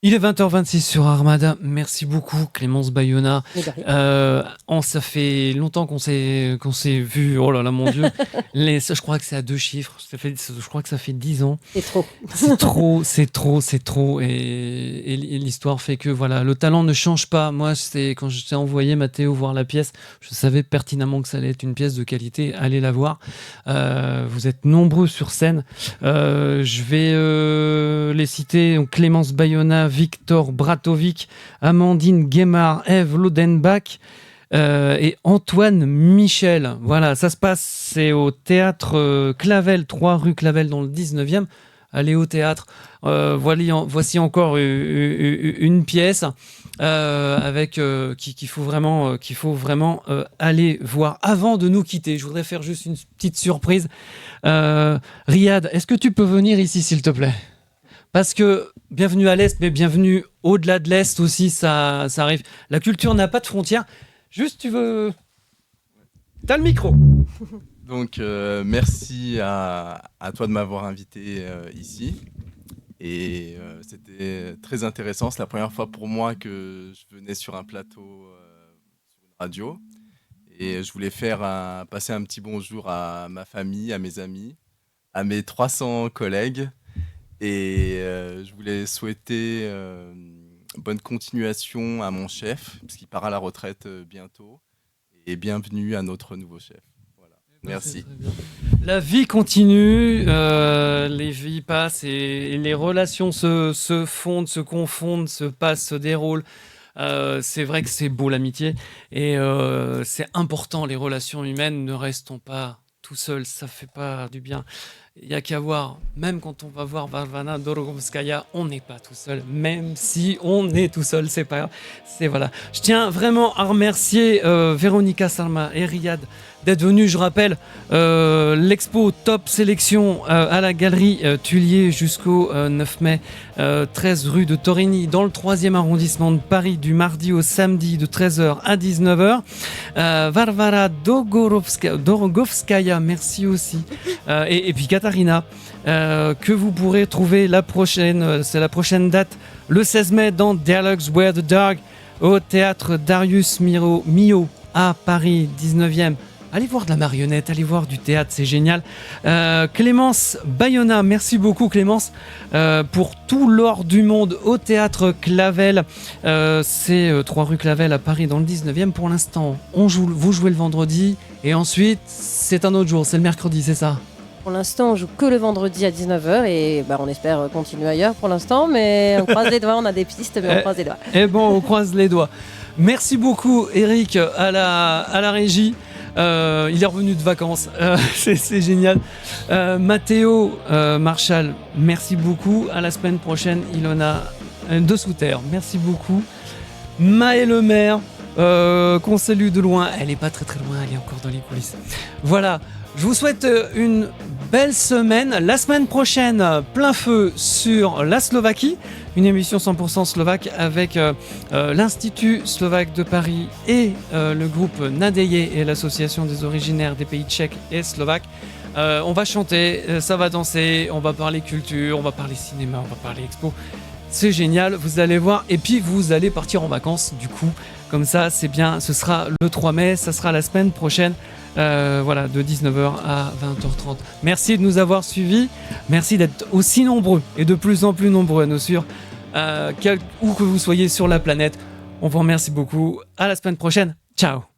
Il est 20h26 sur Armada. Merci beaucoup, Clémence Bayona. Ça fait longtemps qu'on s'est vu. Oh là là, mon Dieu. Je crois que c'est à 2 chiffres. Je crois que ça fait 10 ans. C'est trop. C'est trop. Et l'histoire fait que voilà, le talent ne change pas. Moi, quand je t'ai envoyé Mathéo voir la pièce, je savais pertinemment que ça allait être une pièce de qualité. Allez la voir. Vous êtes nombreux sur scène. Je vais les citer. Donc, Clémence Bayona, Victor Bratovic, Amandine Guémard, Ève Lodenbach et Antoine Michel. Voilà, ça se passe, c'est au théâtre Clavel, 3 rue Clavel dans le 19e. Allez au théâtre. Voici encore une pièce avec qu'il faut vraiment aller voir avant de nous quitter. Je voudrais faire juste une petite surprise. Riyad, est-ce que tu peux venir ici, s'il te plaît ? Parce que bienvenue à l'Est, mais bienvenue au-delà de l'Est aussi, ça arrive. La culture n'a pas de frontières. Juste, tu veux... T'as le micro. Donc, merci à toi de m'avoir invité ici. Et c'était très intéressant. C'est la première fois pour moi que je venais sur un plateau, sur une radio. Et je voulais passer un petit bonjour à ma famille, à mes amis, à mes 300 collègues. Et je voulais souhaiter bonne continuation à mon chef, parce qu'il part à la retraite bientôt. Et bienvenue à notre nouveau chef. Voilà. Merci. La vie continue, les vies passent et les relations se fondent, se confondent, se passent, se déroulent. C'est vrai que c'est beau l'amitié et c'est important les relations humaines. Ne restons pas tout seuls, ça fait pas du bien. Il y a qu'à voir, même quand on va voir Varvana Dorogovskaya, on n'est pas tout seul, même si on est tout seul, c'est pas grave. C'est voilà. Je tiens vraiment à remercier Véronica Sarma et Riyad d'être venus. Je rappelle l'expo Top Sélection à la galerie Tullier jusqu'au 9 mai, 13 rue de Torigny, dans le 3e arrondissement de Paris, du mardi au samedi de 13h à 19h. Varvara Dorogovskaya, merci aussi. Et puis Katarina, que vous pourrez trouver c'est la prochaine date, le 16 mai dans Dialogues Where the Dog, au théâtre Darius Milhaud à Paris 19e. Allez voir de la marionnette, allez voir du théâtre, c'est génial. Clémence Bayona, merci beaucoup Clémence pour tout l'or du monde au théâtre Clavel. C'est 3 rue Clavel à Paris dans le 19e. Pour l'instant, vous jouez le vendredi et ensuite c'est un autre jour, c'est le mercredi, c'est ça? Pour l'instant, on joue que le vendredi à 19h et on espère continuer ailleurs pour l'instant, mais on croise les doigts, on a des pistes, mais on croise les doigts. Eh bon, on croise les doigts. Merci beaucoup Eric à la régie. Il est revenu de vacances, c'est génial. Mathéo Marchal, merci beaucoup. À la semaine prochaine, Ilona de Sous-Terre, merci beaucoup. Maë Lemaire, qu'on salue de loin. Elle est pas très très loin, elle est encore dans les coulisses. Voilà, je vous souhaite une belle semaine. La semaine prochaine, plein feu sur la Slovaquie. Une émission 100% slovaque avec l'Institut slovaque de Paris et le groupe Nadeje et l'association des originaires des pays tchèques et slovaques. On va chanter, ça va danser, on va parler culture, on va parler cinéma, on va parler expo. C'est génial, vous allez voir. Et puis vous allez partir en vacances du coup. Comme ça, c'est bien, ce sera le 3 mai, ça sera la semaine prochaine. Voilà, de 19h à 20h30. Merci de nous avoir suivis. Merci d'être aussi nombreux et de plus en plus nombreux à nous suivre, où que vous soyez sur la planète. On vous remercie beaucoup. À la semaine prochaine. Ciao.